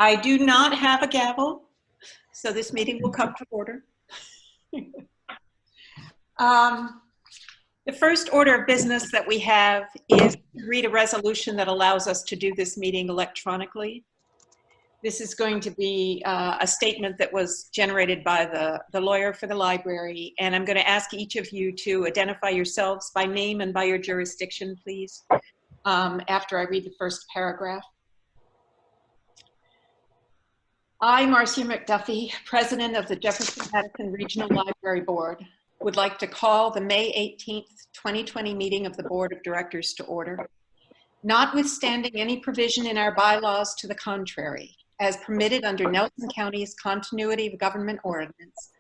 I do not have a gavel, so this meeting will come to order. The first order of business that we have is to read a resolution that allows us to do this meeting electronically. This is going to be a statement that was generated by the lawyer for the library, and I'm going to ask each of you to identify yourselves by name and by your jurisdiction, please, after I read the first paragraph. I, Marcia McDuffie, President of the Jefferson-Madison Regional Library Board, would like to call the May 18th, 2020 meeting of the Board of Directors to order. Notwithstanding any provision in our bylaws to the contrary, as permitted under Nelson County's Continuity of Government Ordinance,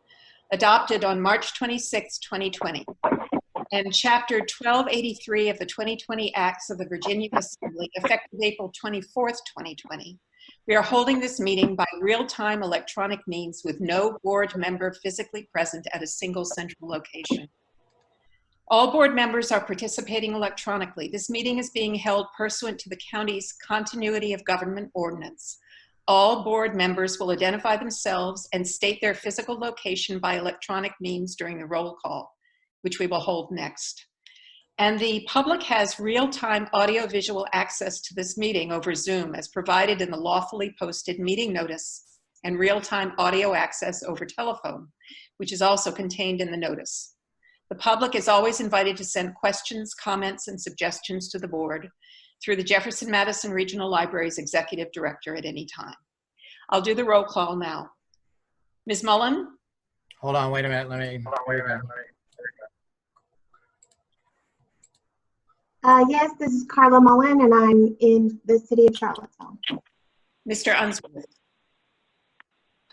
adopted on March 26, 2020, and Chapter 1283 of the 2020 Acts of the Virginia Assembly, effective April 24th, 2020, we are holding this meeting by real-time electronic means with no board member physically present at a single central location. All board members are participating electronically. This meeting is being held pursuant to the county's Continuity of Government Ordinance. All board members will identify themselves and state their physical location by electronic means during the roll call, which we will hold next. And the public has real-time audio-visual access to this meeting over Zoom as provided in the lawfully posted meeting notice, and real-time audio access over telephone, which is also contained in the notice. The public is always invited to send questions, comments, and suggestions to the board through the Jefferson-Madison Regional Library's Executive Director at any time. I'll do the roll call now. Ms. Mullen? Hold on, wait a minute, Yes, this is Carla Mullen, and I'm in the city of Charlottesville. Mr. Unsworth?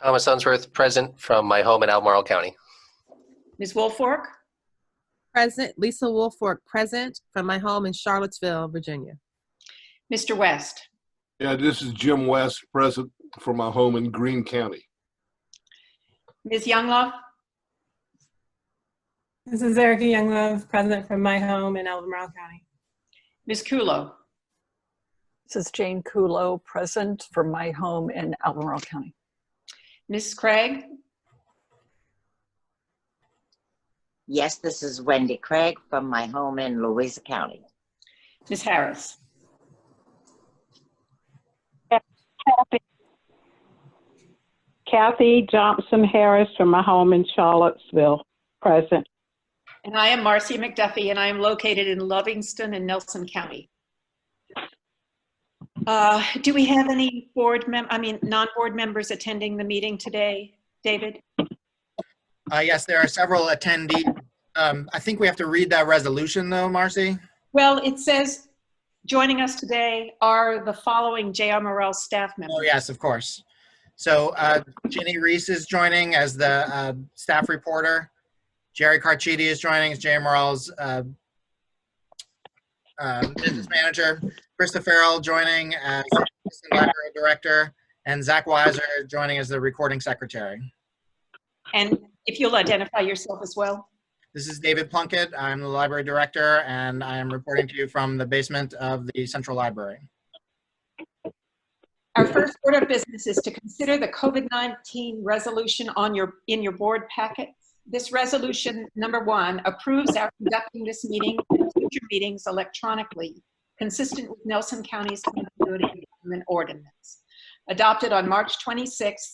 Thomas Unsworth, present from my home in Albemarle County. Ms. Woolfork? Present. Lisa Woolfork, present from my home in Charlottesville, Virginia. Mr. West? Yeah, this is Jim West, present from my home in Greene County. Ms. Younglove? This is Erica Younglove, present from my home in Albemarle County. Ms. Kulo? This is Jane Kulo, present from my home in Albemarle County. Ms. Craig? Yes, this is Wendy Craig from my home in Louisa County. Ms. Harris? Kathy Johnson Harris from my home in Charlottesville, present. And I am Marcia McDuffie, and I am located in Livingston and Nelson County. Do we have any non-board members attending the meeting today, David? Yes, there are several attendees. I think we have to read that resolution though, Marcy. Well, it says joining us today are the following JMRL staff members. Oh yes, of course. So Ginny Reese is joining as the staff reporter. Jerry Carchidi is joining as JMRL's business manager. Krista Farrell joining as assistant library director, and Zach Weiser joining as the recording secretary. And if you'll identify yourself as well. This is David Plunkett. I'm the library director, and I am reporting to you from the basement of the Central Library. Our first order of business is to consider the COVID-19 resolution in your board packet. This resolution, number 1, approves our conducting this meeting and future meetings electronically, consistent with Nelson County's Continuity of Government Ordinance, adopted on March 26th,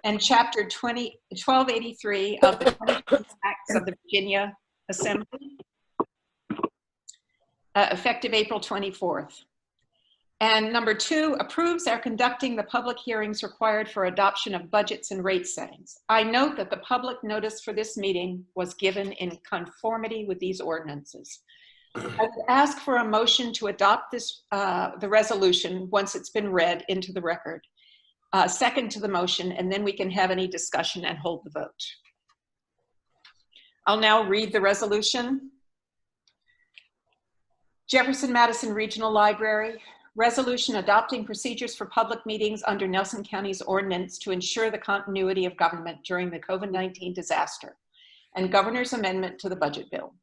and Chapter 1283 of the 2020 Acts of the Virginia Assembly, effective April 24th. And number 2, approves our conducting the public hearings required for adoption of budgets and rate settings. I note that the public notice for this meeting was given in conformity with these ordinances. I would ask for a motion to adopt this, the resolution once it's been read into the record. Second to the motion, and then we can have any discussion and hold the vote. I'll now read the resolution. Jefferson-Madison Regional Library, resolution adopting procedures for public meetings under Nelson County's ordinance to ensure the continuity of government during the COVID-19 disaster, and Governor's amendment to the budget bill.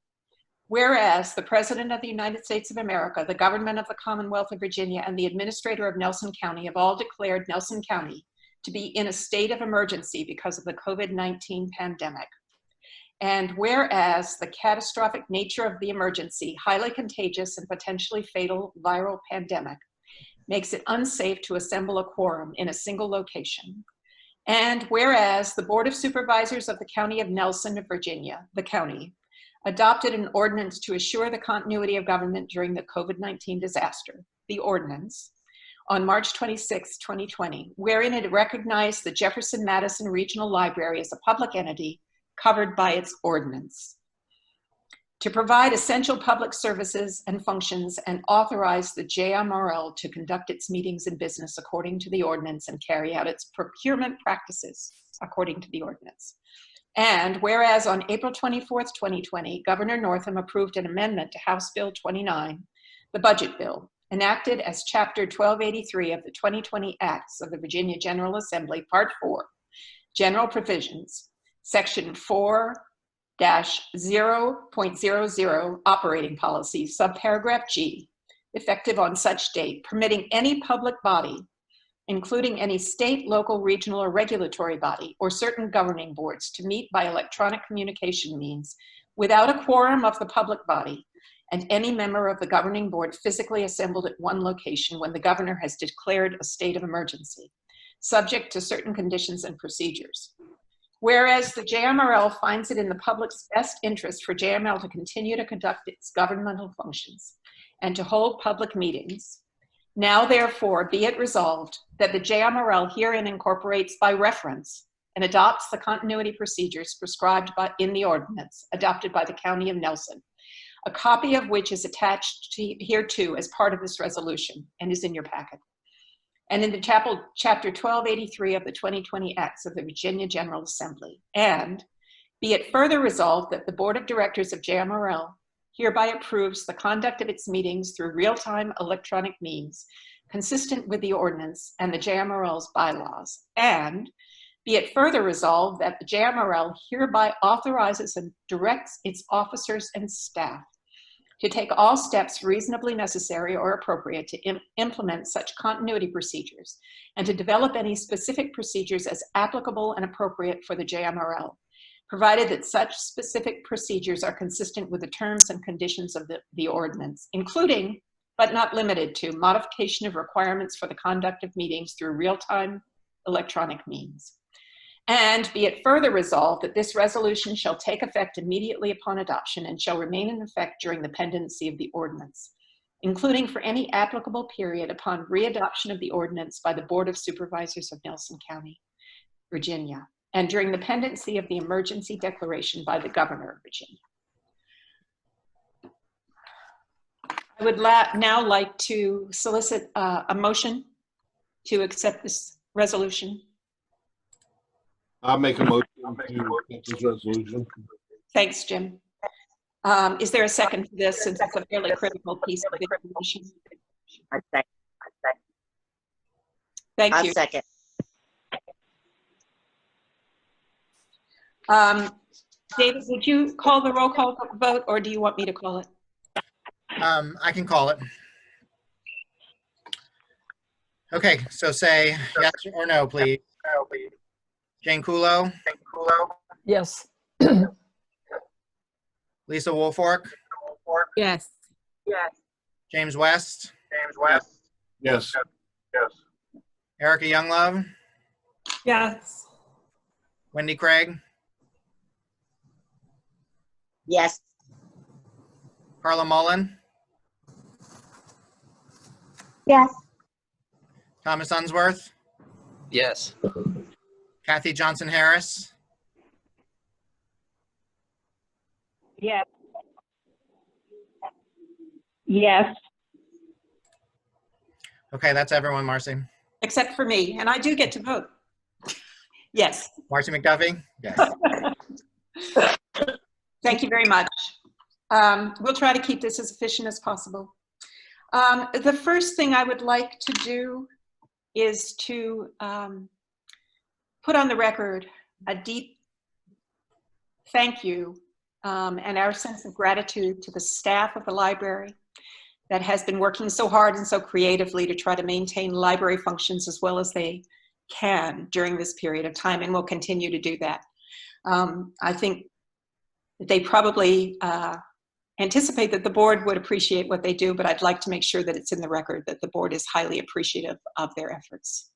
Whereas the President of the United States of America, the government of the Commonwealth of Virginia, and the administrator of Nelson County have all declared Nelson County to be in a state of emergency because of the COVID-19 pandemic. And whereas the catastrophic nature of the emergency, highly contagious and potentially fatal viral pandemic, makes it unsafe to assemble a quorum in a single location. And whereas the Board of Supervisors of the County of Nelson, Virginia, the county, adopted an ordinance to assure the continuity of government during the COVID-19 disaster, the ordinance, on March 26, 2020, wherein it recognized the Jefferson Madison Regional Library as a public entity covered by its ordinance, to provide essential public services and functions and authorize the JMRL to conduct its meetings and business according to the ordinance and carry out its procurement practices according to the ordinance. And whereas on April 24th, 2020, Governor Northam approved an amendment to House Bill 29, the budget bill, enacted as Chapter 1283 of the 2020 Acts of the Virginia General Assembly, Part 4, General Provisions, Section 4-0.00 Operating Policy, subparagraph G, effective on such date, permitting any public body, including any state, local, regional, or regulatory body, or certain governing boards, to meet by electronic communication means without a quorum of the public body, and any member of the governing board physically assembled at one location when the governor has declared a state of emergency, subject to certain conditions and procedures. Whereas the JMRL finds it in the public's best interest for JMRL to continue to conduct its governmental functions and to hold public meetings, now therefore be it resolved that the JMRL herein incorporates by reference and adopts the continuity procedures prescribed in the ordinance adopted by the County of Nelson, a copy of which is attached hereto as part of this resolution and is in your packet. And in the Chapter 1283 of the 2020 Acts of the Virginia General Assembly. And be it further resolved that the Board of Directors of JMRL hereby approves the conduct of its meetings through real-time electronic means consistent with the ordinance and the JMRL's bylaws. And be it further resolved that the JMRL hereby authorizes and directs its officers and staff to take all steps reasonably necessary or appropriate to implement such continuity procedures and to develop any specific procedures as applicable and appropriate for the JMRL, provided that such specific procedures are consistent with the terms and conditions of the ordinance, including, but not limited to, modification of requirements for the conduct of meetings through real-time electronic means. And be it further resolved that this resolution shall take effect immediately upon adoption and shall remain in effect during the pendency of the ordinance, including for any applicable period upon readoption of the ordinance by the Board of Supervisors of Nelson County, Virginia, and during the pendency of the emergency declaration by the Governor of Virginia. I would now like to solicit a motion to accept this resolution. I'll make a motion to accept this resolution. Thanks, Jim. Is there a second for this, since it's a fairly critical piece of information? Thank you. I'll second. David, would you call the roll call vote, or do you want me to call it? I can call it. Okay, so say yes or no, please. Jane Kulo? Yes. Lisa Woolfork? Yes. James West? Yes. Erica Younglove? Yes. Wendy Craig? Yes. Carla Mullen? Yes. Thomas Unsworth? Yes. Kathy Johnson Harris? Yes. Yes. Okay, that's everyone, Marcy. Except for me, and I do get to vote. Yes. Marcy McDuffie? Yes. Thank you very much. We'll try to keep this as efficient as possible. The first thing I would like to do is to put on the record a deep thank you and our sense of gratitude to the staff of the library that has been working so hard and so creatively to try to maintain library functions as well as they can during this period of time, and will continue to do that. I think they probably anticipate that the board would appreciate what they do, but I'd like to make sure that it's in the record that the board is highly appreciative of their efforts.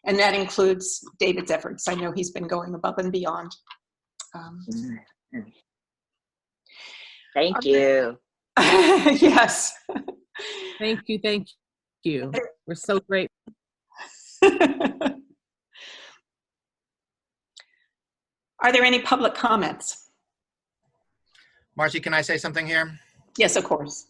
And that includes David's efforts. I know he's been going above and beyond. Thank you. Yes. Thank you. Thank you. We're so grateful. Are there any public comments? Marcy, can I say something here? Yes, of course.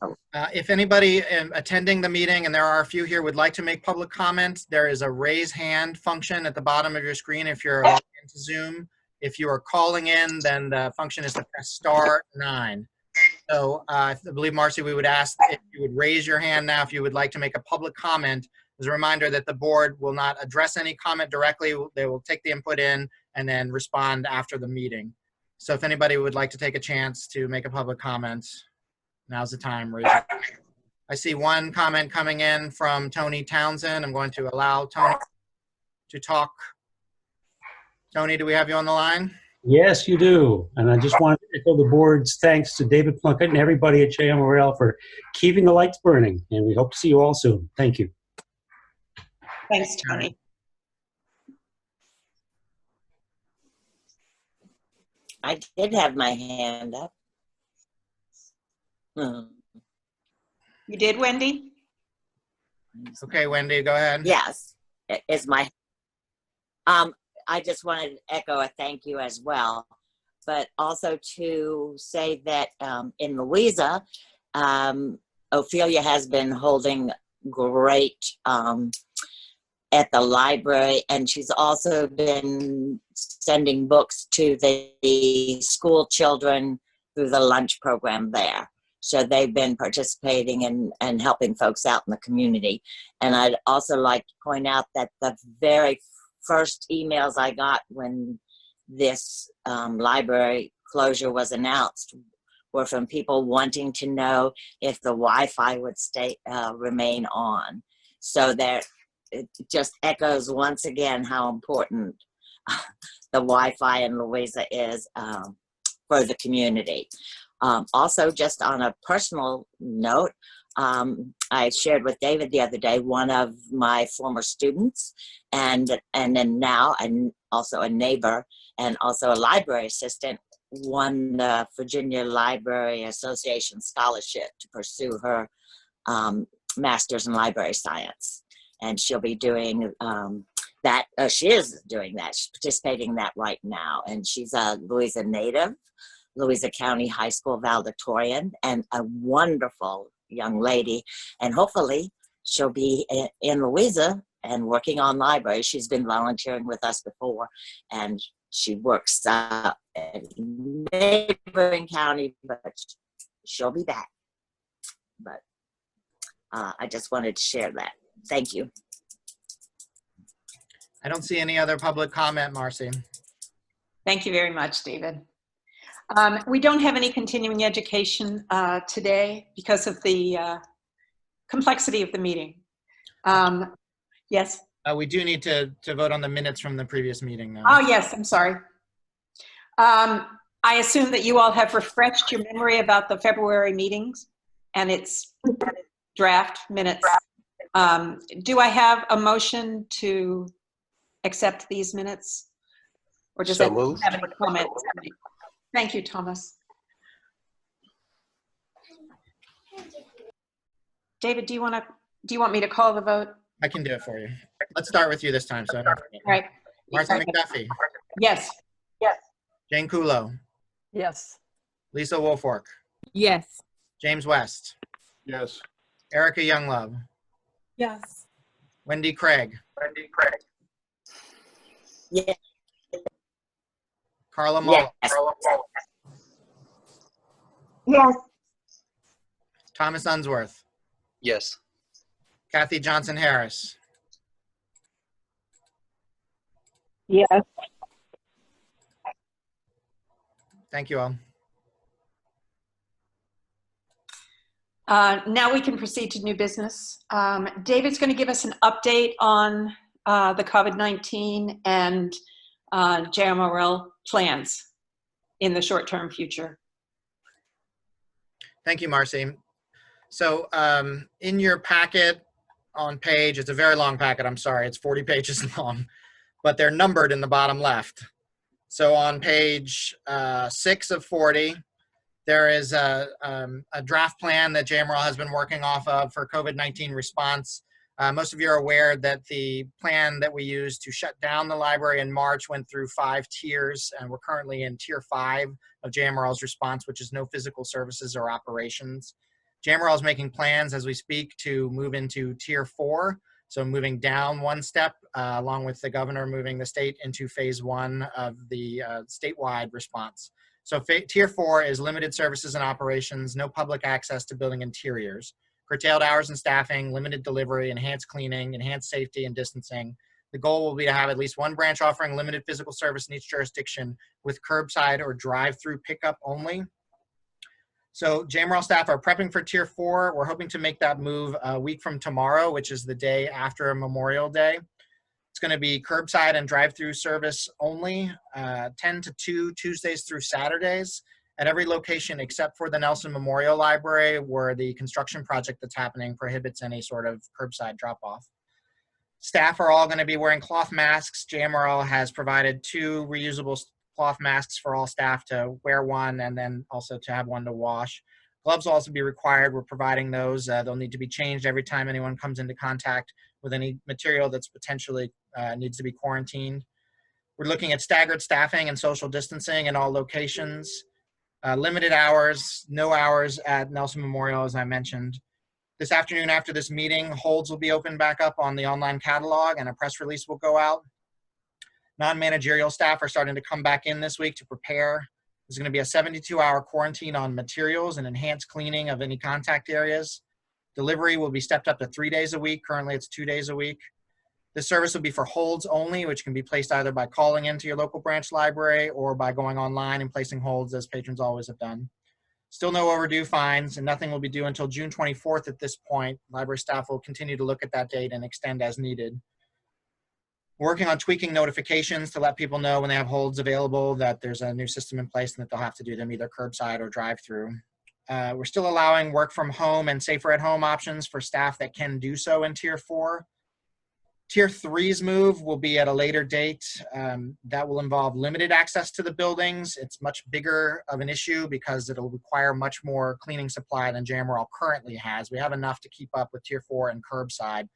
If anybody attending the meeting, and there are a few here, would like to make public comments, there is a raise hand function at the bottom of your screen if you're logged into Zoom. If you are calling in, then the function is to press *9. So I believe, Marcy, we would ask if you would raise your hand now if you would like to make a public comment. As a reminder that the board will not address any comment directly. They will take the input in and then respond after the meeting. So if anybody would like to take a chance to make a public comment, now's the time. Raise your hand. I see one comment coming in from Tony Townsend. I'm going to allow Tony to talk. Tony, do we have you on the line? Yes, you do. And I just wanted to echo the board's thanks to David Plunkett and everybody at JMRL for keeping the lights burning. And we hope to see you all soon. Thank you. Thanks, Tony. I did have my hand up. You did, Wendy? Okay, Wendy, go ahead. Yes, it's my. I just wanted to echo a thank you as well, but also to say that in Louisa, Ophelia has been holding great at the library, and she's also been sending books to the school children through the lunch program there. So they've been participating and helping folks out in the community. And I'd also like to point out that the very first emails I got when this library closure was announced were from people wanting to know if the Wi-Fi would remain on. So it just echoes once again how important the Wi-Fi in Louisa is for the community. Also, just on a personal note, I shared with David the other day, one of my former students, and then now and also a neighbor and also a library assistant won the Virginia Library Association scholarship to pursue her master's in library science. And she'll be doing that. She is doing that. She's participating in that right now. And she's a Louisa native, Louisa County High School valedictorian, and a wonderful young lady. And hopefully she'll be in Louisa and working on libraries. She's been volunteering with us before, and she works in neighboring county, but she'll be back. But I just wanted to share that. Thank you. I don't see any other public comment, Marcy. Thank you very much, David. We don't have any continuing education today because of the complexity of the meeting. Yes? We do need to vote on the minutes from the previous meeting, though. Oh, yes, I'm sorry. I assume that you all have refreshed your memory about the February meetings and its draft minutes. Do I have a motion to accept these minutes? Or does So anyone moved. have any comments? Thank you, Thomas. David, do you want me to call the vote? I can do it for you. Let's start with you this time, so I don't forget. All right. Marcy McDuffie, Yes. Jane Kulo, Yes. Lisa Woolfork, Yes. James West, Yes. Erica Younglove, Yes. Wendy Craig, Yeah. Carla Mullen, Yes. Yes. Thomas Unsworth, Yes. Kathy Johnson Harris, Yes. thank you all. Now we can proceed to new business. David's going to give us an update on the COVID-19 and JMRL plans in the short-term future. Thank you, Marcy. So in your packet on page, it's a very long packet, I'm sorry, it's 40 pages long, but they're numbered in the bottom left. So on page 6 of 40, there is a draft plan that JMRL has been working off of for COVID-19 response. Most of you are aware that the plan that we used to shut down the library in March went through 5 tiers, and we're currently in tier 5 of JMRL's response, which is no physical services or operations. JMRL is making plans as we speak to move into tier 4, so moving down 1 step, along with the governor moving the state into phase 1 of the statewide response. So tier 4 is limited services and operations, no public access to building interiors, curtailed hours and staffing, limited delivery, enhanced cleaning, enhanced safety and distancing. The goal will be to have at least 1 branch offering limited physical service in each jurisdiction with curbside or drive-through pickup only. So JMRL staff are prepping for tier 4. We're hoping to make that move a week from tomorrow, which is the day after Memorial Day. It's going to be curbside and drive-through service only, 10 to 2, Tuesdays through Saturdays, at every location except for the Nelson Memorial Library, where the construction project that's happening prohibits any sort of curbside drop-off. Staff are all going to be wearing cloth masks. JMRL has provided 2 reusable cloth masks for all staff to wear 1 and then also to have 1 to wash. Gloves will also be required. We're providing those. They'll need to be changed every time anyone comes into contact with any material that's potentially needs to be quarantined. We're looking at staggered staffing and social distancing in all locations. Limited hours, no hours at Nelson Memorial, as I mentioned. This afternoon after this meeting, holds will be opened back up on the online catalog and a press release will go out. Non-managerial staff are starting to come back in this week to prepare. There's going to be a 72-hour quarantine on materials and enhanced cleaning of any contact areas. Delivery will be stepped up to 3 days a week. Currently, it's 2 days a week. This service will be for holds only, which can be placed either by calling into your local branch library or by going online and placing holds, as patrons always have done. Still no overdue fines, and nothing will be due until June 24th at this point. Library staff will continue to look at that date and extend as needed. We're working on tweaking notifications to let people know when they have holds available that there's a new system in place and that they'll have to do them either curbside or drive-through. We're still allowing work from home and safer at home options for staff that can do so in tier 4. Tier 3's move will be at a later date. That will involve limited access to the buildings. It's much bigger of an issue because it'll require much more cleaning supply than JMRL currently has. We have enough to keep up with tier 4 and curbside.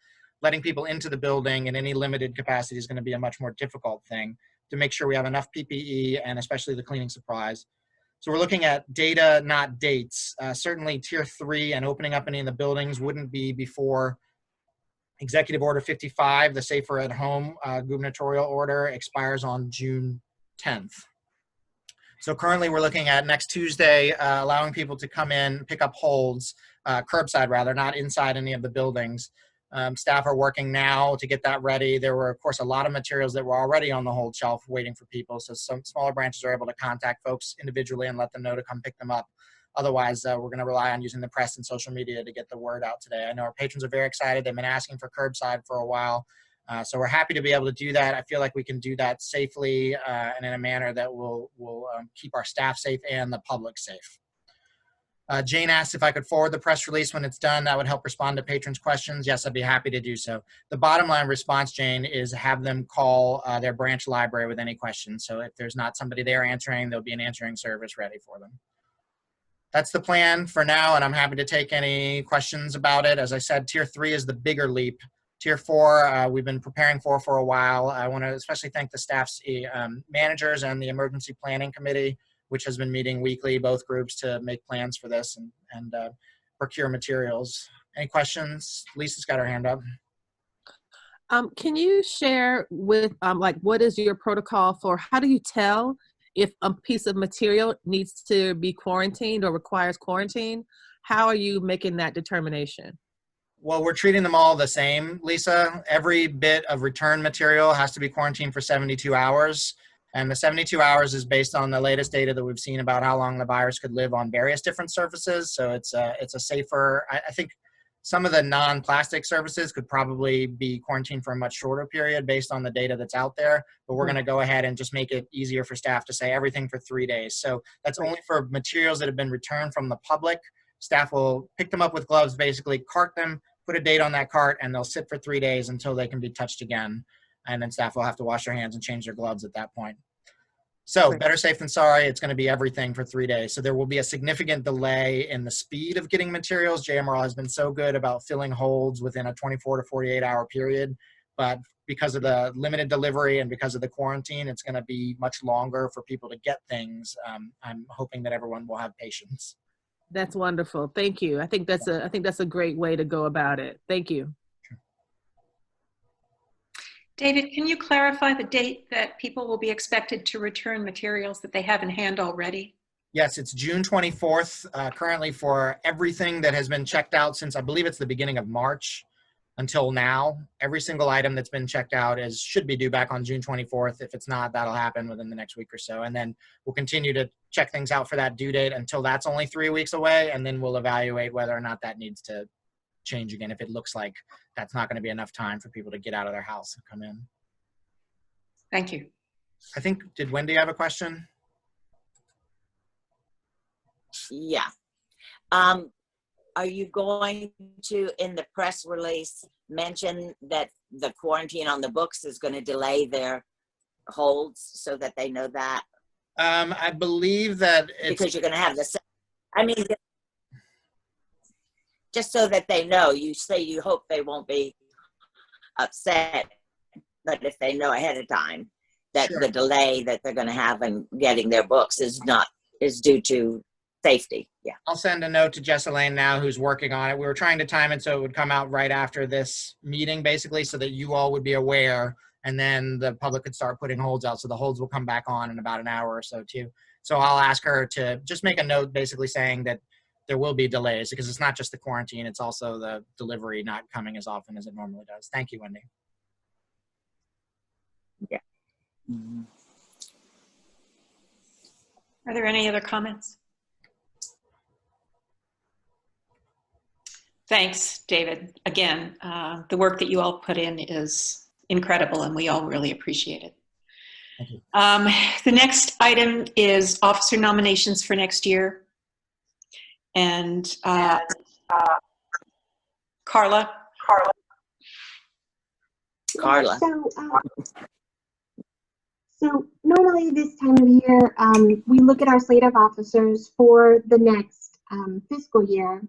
Letting people into the building in any limited capacity is going to be a much more difficult thing to make sure we have enough PPE and especially the cleaning supplies. So we're looking at data, not dates. Certainly tier 3 and opening up any of the buildings wouldn't be before Executive Order 55, the Safer at Home gubernatorial order, expires on June 10th. So currently we're looking at next Tuesday, allowing people to come in, pick up holds, curbside rather, not inside any of the buildings. Staff are working now to get that ready. There were, of course, a lot of materials that were already on the hold shelf waiting for people. So some smaller branches are able to contact folks individually and let them know to come pick them up. Otherwise, we're going to rely on using the press and social media to get the word out today. I know our patrons are very excited. They've been asking for curbside for a while. So we're happy to be able to do that. I feel like we can do that safely and in a manner that will keep our staff safe and the public safe. Jane asked if I could forward the press release when it's done. That would help respond to patrons' questions. Yes, I'd be happy to do so. The bottom line response, Jane, is have them call their branch library with any questions. So if there's not somebody there answering, there'll be an answering service ready for them. That's the plan for now, and I'm happy to take any questions about it. As I said, tier 3 is the bigger leap. Tier 4, we've been preparing for a while. I want to especially thank the staff's managers and the emergency planning committee, which has been meeting weekly, both groups, to make plans for this and procure materials. Any questions? Lisa's got her hand up. Can you share with, what is your protocol for, how do you tell if a piece of material needs to be quarantined or requires quarantine? How are you making that determination? Well, we're treating them all the same, Lisa. Every bit of return material has to be quarantined for 72 hours. And the 72 hours is based on the latest data that we've seen about how long the virus could live on various different surfaces. So it's a safer, I think some of the non-plastic surfaces could probably be quarantined for a much shorter period based on the data that's out there. But we're going to go ahead and just make it easier for staff to say everything for 3 days. So that's only for materials that have been returned from the public. Staff will pick them up with gloves, basically cart them, put a date on that cart, and they'll sit for 3 days until they can be touched again. And then staff will have to wash their hands and change their gloves at that point. So better safe than sorry, it's going to be everything for 3 days. So there will be a significant delay in the speed of getting materials. JMRL has been so good about filling holds within a 24 to 48 hour period. But because of the limited delivery and because of the quarantine, it's going to be much longer for people to get things. I'm hoping that everyone will have patience. That's wonderful. Thank you. I think that's a great way to go about it. Thank you. David, can you clarify the date that people will be expected to return materials that they have in hand already? Yes, it's June 24th, currently for everything that has been checked out since I believe it's the beginning of March until now. Every single item that's been checked out should be due back on June 24th. If it's not, that'll happen within the next week or so. And then we'll continue to check things out for that due date until that's only 3 weeks away. And then we'll evaluate whether or not that needs to change again if it looks like that's not going to be enough time for people to get out of their house and come in. Thank you. I think, did Wendy have a question? Yeah. Are you going to, in the press release, mention that the quarantine on the books is going to delay their holds so that they know that? I believe that it's... Because you're going to have the... I mean, just so that they know, you say you hope they won't be upset, but if they know ahead of time that the delay that they're going to have in getting their books is due to safety. Yeah. I'll send a note to Jess Elaine now, who's working on it. We were trying to time it so it would come out right after this meeting, basically, so that you all would be aware, and then the public could start putting holds out. So the holds will come back on in about an hour or so too. So I'll ask her to just make a note basically saying that there will be delays because it's not just the quarantine, it's also the delivery not coming as often as it normally does. Thank you, Wendy. Yeah. Are there any other comments? Thanks, David. Again, the work that you all put in is incredible and we all really appreciate it. Thank you. The next item is officer nominations for next year. And Carla. So normally this time of year, we look at our slate of officers for the next fiscal year.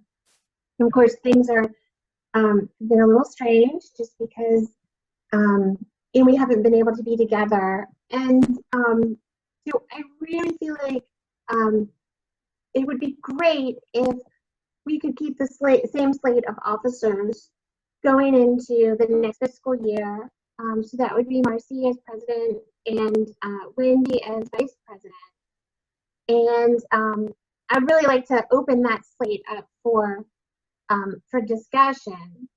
And of course, things are been a little strange just because and we haven't been able to be together. And so I really feel like it would be great if we could keep the same slate of officers going into the next fiscal year. So that would be Marcy as president and Wendy as vice president. And I'd really like to open that slate up for discussion.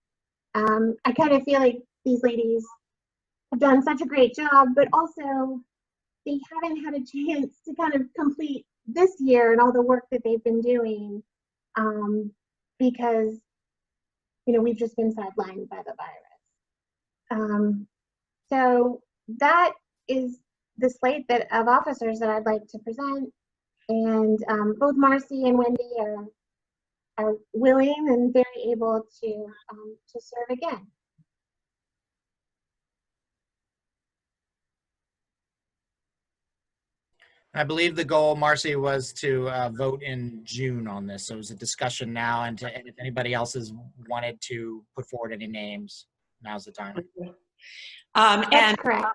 I kind of feel like these ladies have done such a great job, but also they haven't had a chance to kind of complete this year and all the work that they've been doing because, you know, we've just been sidelined by the virus. So that is the slate of officers that I'd like to present. And both Marcy and Wendy are willing and very able to serve again. I believe the goal, Marcy, was to vote in June on this. So it was a discussion now, and if anybody else has wanted to put forward any names, now's the time. And correct.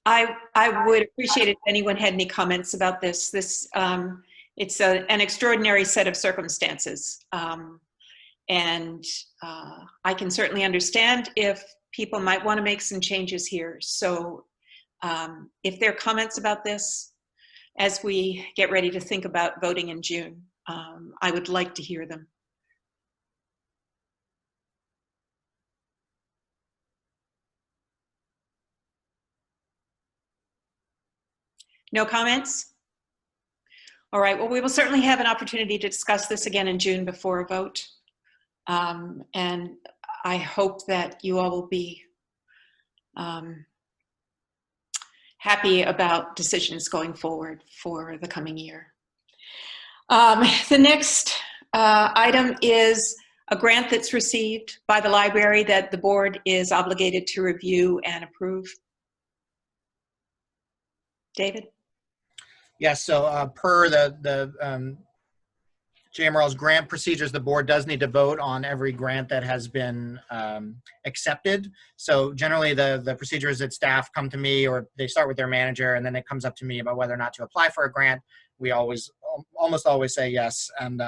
I would appreciate it if anyone had any comments about this. It's an extraordinary set of circumstances. And I can certainly understand if people might want to make some changes here. So if there are comments about this, as we get ready to think about voting in June, I would like to hear them. No comments? All right, well, we will certainly have an opportunity to discuss this again in June before a vote. And I hope that you all will be happy about decisions going forward for the coming year. The next item is a grant that's received by the library that the board is obligated to review and approve. David? Yes, so per the JMRL's grant procedures, the board does need to vote on every grant that has been accepted. So generally the procedure is that staff come to me, or they start with their manager, and then it comes up to me about whether or not to apply for a grant. We almost always say yes, and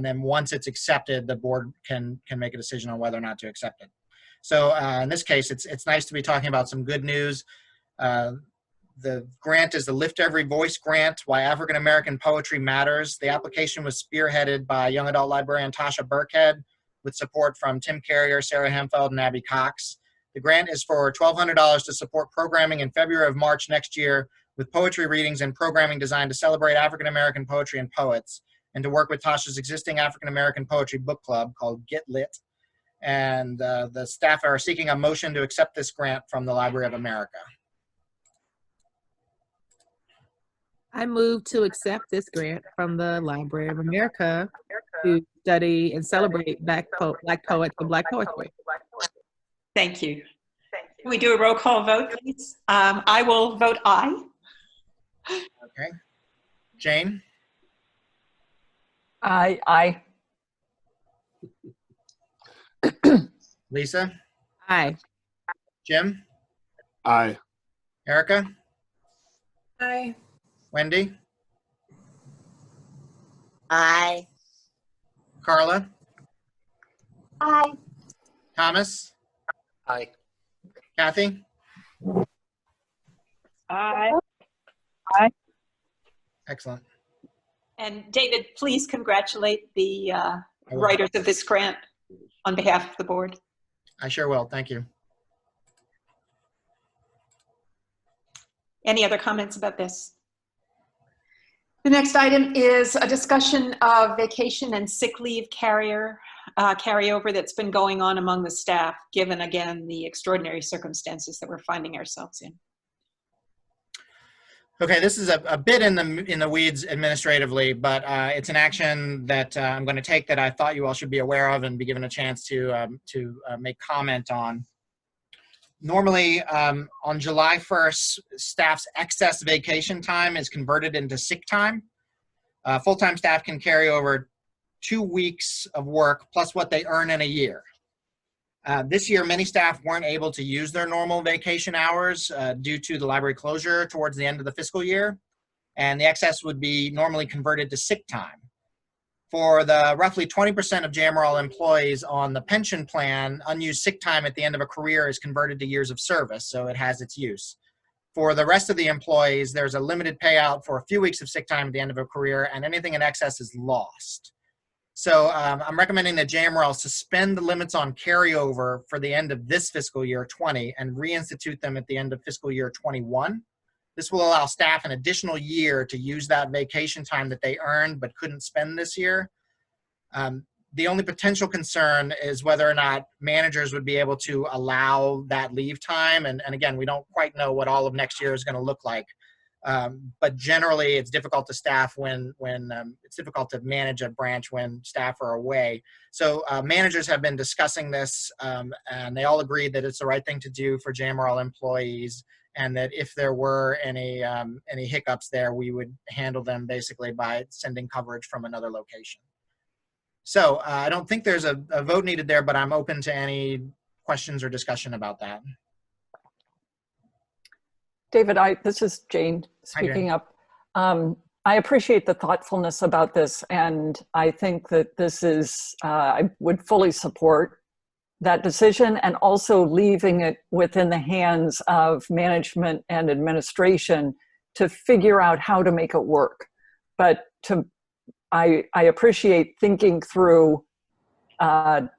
then once it's accepted, the board can make a decision on whether or not to accept it. So in this case, it's nice to be talking about some good news. The grant is the Lift Every Voice Grant, Why African American Poetry Matters. The application was spearheaded by young adult librarian Tasha Burkhead with support from Tim Carrier, Sarah Hemfeld, and Abby Cox. The grant is for $1,200 to support programming in February of March next year with poetry readings and programming designed to celebrate African American poetry and poets, and to work with Tasha's existing African American poetry book club called Get Lit. And the staff are seeking a motion to accept this grant from the Library of America. I move to accept this grant from the Library of America to study and celebrate Black poets and Black poetry. Thank you. Can we do a roll call vote, please? I will vote aye. Okay. Jane? Aye. Lisa? Aye. Jim? Aye. Erica? Aye. Wendy? Aye. Carla? Aye. Thomas? Aye. Kathy? Aye. Excellent. And David, please congratulate the I will. writers of this grant on behalf of the board. I sure will. Thank you. Any other comments about this? The next item is a discussion of vacation and sick leave carryover that's been going on among the staff, given again the extraordinary circumstances that we're finding ourselves in. Okay, this is a bit in the weeds administratively, but it's an action that I'm going to take that I thought you all should be aware of and be given a chance to make comment on. Normally, on July 1st, staff's excess vacation time is converted into sick time. Full-time staff can carry over 2 weeks of work plus what they earn in a year. This year, many staff weren't able to use their normal vacation hours due to the library closure towards the end of the fiscal year, and the excess would be normally converted to sick time. For the roughly 20% of JMRL employees on the pension plan, unused sick time at the end of a career is converted to years of service, so it has its use. For the rest of the employees, there's a limited payout for a few weeks of sick time at the end of a career, and anything in excess is lost. So I'm recommending that JMRL suspend the limits on carryover for the end of this fiscal year 20 and reinstitute them at the end of fiscal year 21. This will allow staff an additional year to use that vacation time that they earned but couldn't spend this year. The only potential concern is whether or not managers would be able to allow that leave time. And again, we don't quite know what all of next year is going to look like. But generally, it's difficult to staff when it's difficult to manage a branch when staff are away. So managers have been discussing this, and they all agreed that it's the right thing to do for JMRL employees, and that if there were any hiccups there, we would handle them basically by sending coverage from another location. So I don't think there's a vote needed there, but I'm open to any questions or discussion about that. David, this is Jane speaking up. I appreciate the thoughtfulness about this, and I think that this is, I would fully support that decision, and also leaving it within the hands of management and administration to figure out how to make it work. But I appreciate thinking it through now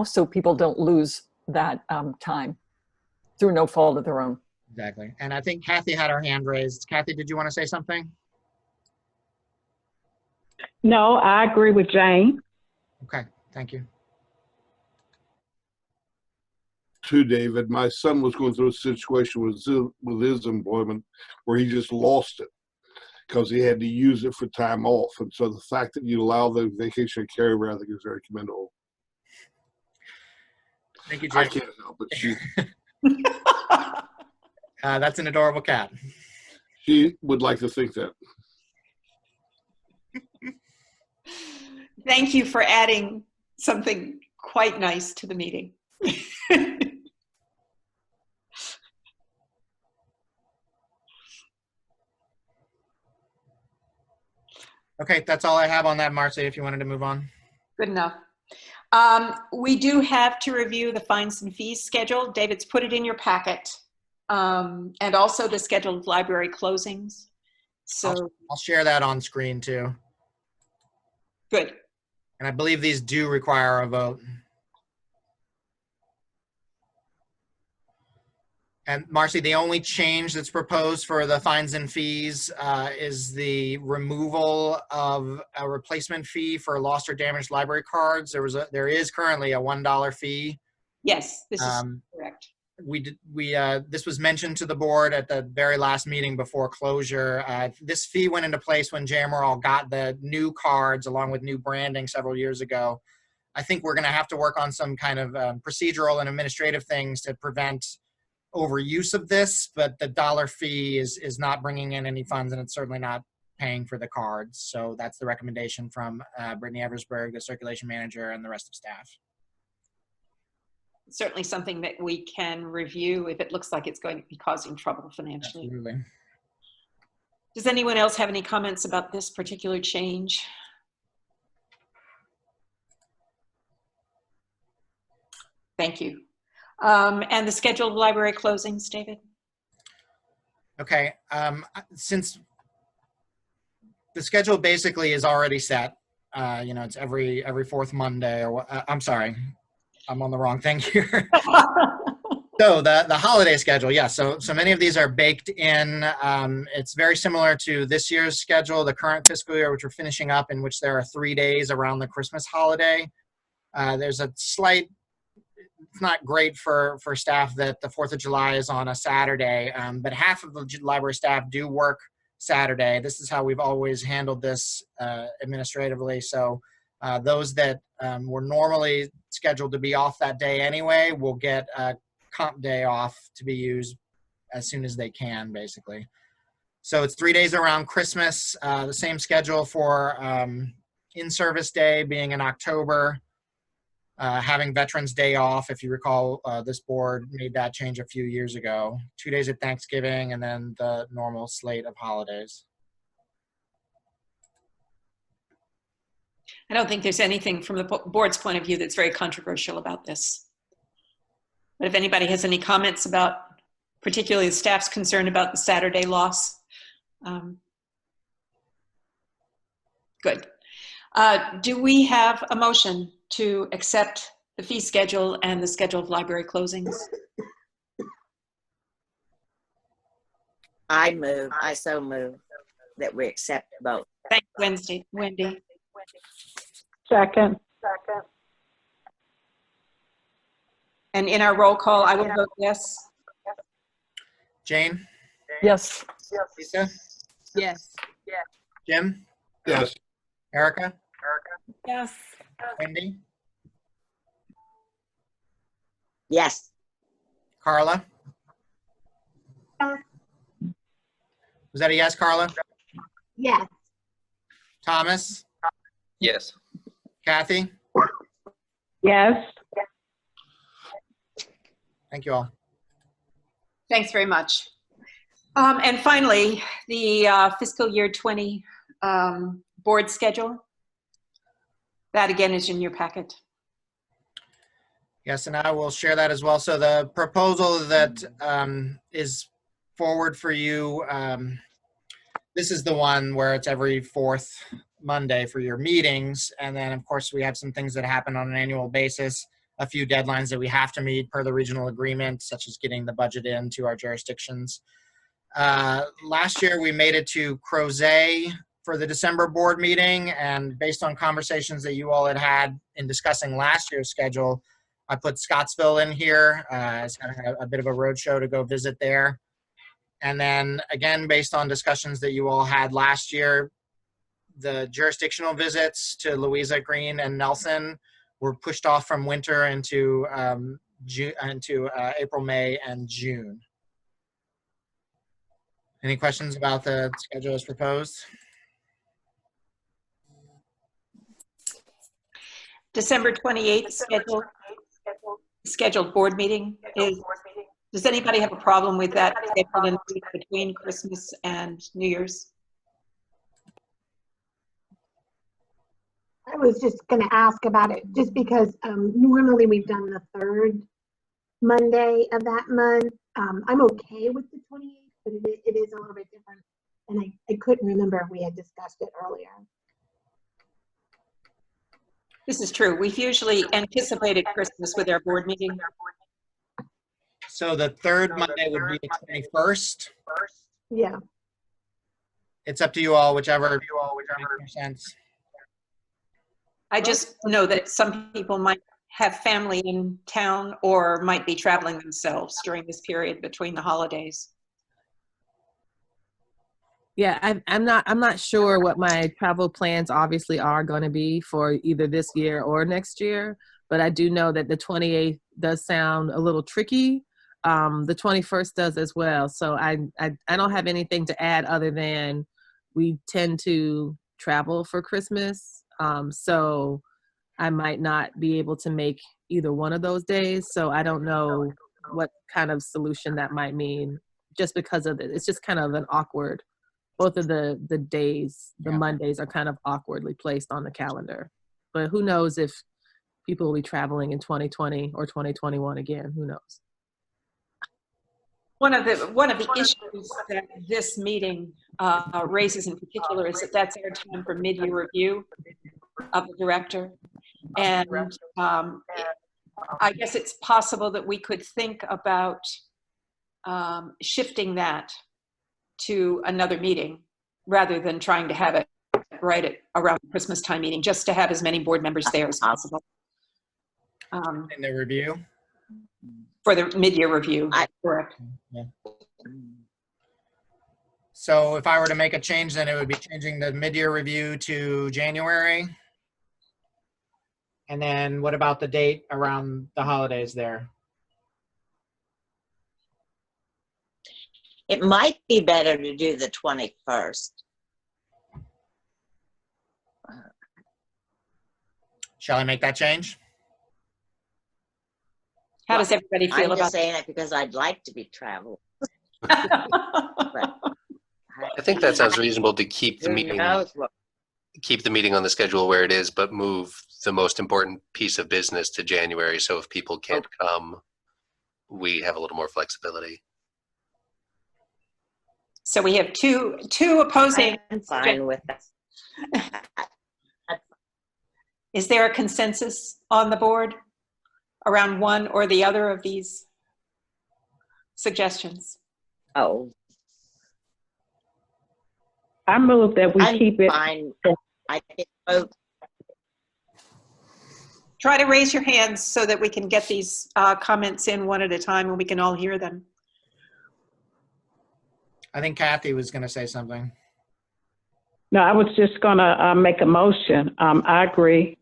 so people don't lose that time through no fault of their own. Exactly. And I think Kathy had her hand raised. Kathy, did you want to say something? No, I agree with Jane. Okay, thank you. Too, David, my son was going through a situation with his employment where he just lost it because he had to use it for time off. And so the fact that you allow the vacation to carry over, I think is very commendable. Thank you, I Jim. can't help it. She That's an adorable cat. she would like to think that. Thank you for adding something quite nice to the meeting. Okay, that's all I have on that, Marcy, if you wanted to move on. Good enough. We do have to review the fines and fees schedule. David's put it in your packet. And also the scheduled library closings. So I'll share that on screen too. good. And I believe these do require a vote. And Marcy, the only change that's proposed for the fines and fees is the removal of a replacement fee for lost or damaged library cards. There is currently a $1 fee. Yes, this is correct. This was mentioned to the board at the very last meeting before closure. This fee went into place when JMRL got the new cards along with new branding several years ago. I think we're going to have to work on some kind of procedural and administrative things to prevent overuse of this, but the dollar fee is not bringing in any funds, and it's certainly not paying for the cards. So that's the recommendation from Brittany Eversberg, the circulation manager, and the rest of staff. Certainly something that we can review if it looks like it's going to be causing trouble financially. Absolutely. Does anyone else have any comments about this particular change? Thank you. And the scheduled library closings, David? Okay, since the schedule basically is already set, it's every fourth Monday, or I'm sorry, I'm on the wrong thing here. So the holiday schedule, yes. So many of these are baked in. It's very similar to this year's schedule, the current fiscal year, which we're finishing up, in which there are 3 days around the Christmas holiday. There's a slight, it's not great for staff that the 4th of July is on a Saturday, but half of the library staff do work Saturday. This is how we've always handled this administratively. So those that were normally scheduled to be off that day anyway will get a comp day off to be used as soon as they can, basically. So it's 3 days around Christmas, the same schedule for in-service day being in October. Having Veterans Day off, if you recall, this board made that change a few years ago. 2 days at Thanksgiving, and then the normal slate of holidays. I don't think there's anything from the board's point of view that's very controversial about this. But if anybody has any comments about, particularly the staff's concerned about the Saturday loss, good. Do we have a motion to accept the fee schedule and the scheduled library closings? I so move that we accept both. Thanks, Wendy. Second. And in our roll call, I will vote yes. Jane? Yes. Lisa? Yes. Jim? Yes. Erica? Yes. Wendy? Yes. Carla? Was that a yes, Carla? Yes. Thomas? Yes. Kathy? Yes. Thank you all. Thanks very much. And finally, the fiscal year 20 board schedule. That again is in your packet. Yes, and I will share that as well. So the proposal that is forward for you, this is the one where it's every fourth Monday for your meetings. And then, of course, we have some things that happen on an annual basis. a few deadlines that we have to meet per the regional agreement, such as getting the budget into our jurisdictions. Last year, we made it to Crozet for the December board meeting, and based on conversations that you all had had in discussing last year's schedule, I put Scottsville in here as having a bit of a roadshow to go visit there. And then again, based on discussions that you all had last year, the jurisdictional visits to Louisa, Green, and Nelson were pushed off from winter into April, May, and June. Any questions about the schedule as proposed? December 28th scheduled board meeting is, does anybody have a problem with that scheduled in the week between Christmas and New Year's? I was just going to ask about it, just because normally we've done the third Monday of that month. I'm okay with the 28th, but it is a little bit different, and I couldn't remember if we had discussed it earlier. This is true. We've usually anticipated Christmas with our board meeting. So the third Monday would be the 21st. Yeah. It's up to you all, whichever makes sense. I just know that some people might have family in town or might be traveling themselves during this period between the holidays. Yeah, I'm not sure what my travel plans obviously are going to be for either this year or next year, but I do know that the 28th does sound a little tricky. The 21st does as well. So I don't have anything to add other than we tend to travel for Christmas. So I might not be able to make either one of those days. So I don't know what kind of solution that might mean, just because of it. It's just kind of an awkward, both of the days, the Mondays are kind of awkwardly placed on the calendar. But who knows if people will be traveling in 2020 or 2021 again, who knows? One of the issues that this meeting raises in particular is that that's our time for mid-year review of the director. And I guess it's possible that we could think about shifting that to another meeting rather than trying to have it right at around the Christmas time meeting, just to have as many board members there as possible. In the review? For the mid-year review, correct. Yeah. So if I were to make a change, then it would be changing the mid-year review to January. And then what about the date around the holidays there? It might be better to do the 21st. Shall I make that change? How does everybody feel I'm about just saying it because I'd like to be traveling. that? I think that sounds reasonable to keep the meeting on the schedule where it is, but move the most important piece of business to January. So if people can't come, we have a little more flexibility. So we have two opposing. I'm fine with that. Is there a consensus on the board around one or the other of these suggestions? Oh, I move that we I'm keep it. fine. I think both. Try to raise your hands so that we can get these comments in one at a time and we can all hear them. I think Kathy was going to say something. No, I was just gonna make a motion. I agree.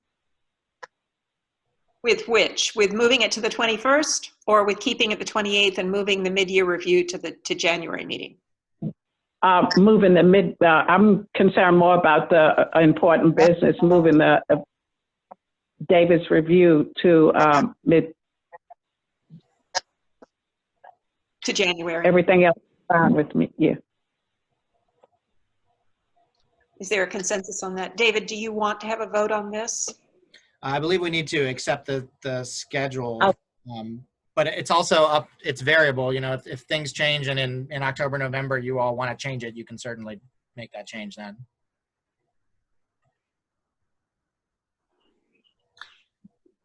With which? With moving it to the 21st or with keeping it the 28th and moving the mid-year review to January meeting? Moving the I'm concerned more about the important business, moving the Davis review to To January. everything else is fine with me. Yeah. Is there a consensus on that? David, do you want to have a vote on this? I believe we need to accept the schedule. Oh. But it's also up, it's variable, you know, if things change and in October, November, you all want to change it, you can certainly make that change then.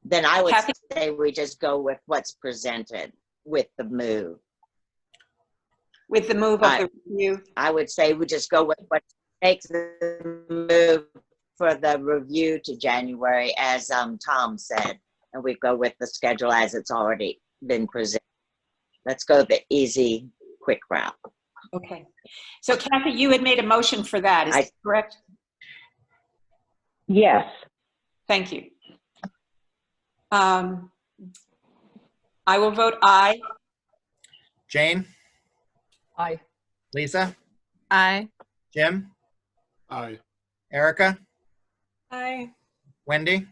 Then I would Kathy? say we just go with what's presented with the move. With the move of the review? I would say we just go with what takes the move for the review to January, as Tom said, and we go with the schedule as it's already been presented. Let's go the easy, quick route. Okay. So Kathy, you had made a motion for that, is that correct? Yes. Thank you. I will vote aye. Jane, Aye. Lisa, Aye. Jim, Aye. Erica, Aye. Wendy,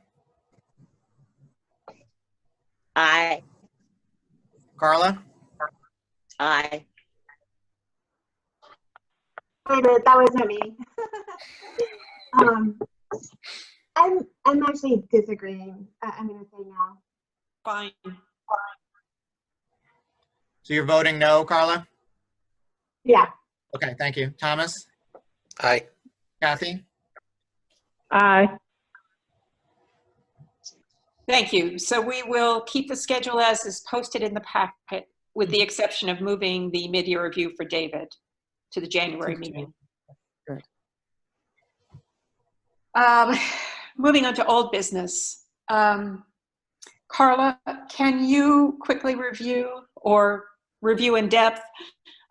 Aye. Carla, Aye. Wait a minute, that wasn't me. I'm actually disagreeing. I'm going to say no. Fine. so you're voting no, Carla? Yeah. Okay, thank you. Thomas, Aye. Kathy, Aye. Thank you. So we will keep the schedule as is posted in the packet, with the exception of moving the mid-year review for David to the January meeting. Good. Moving on to old business. Carla, can you quickly review or review in depth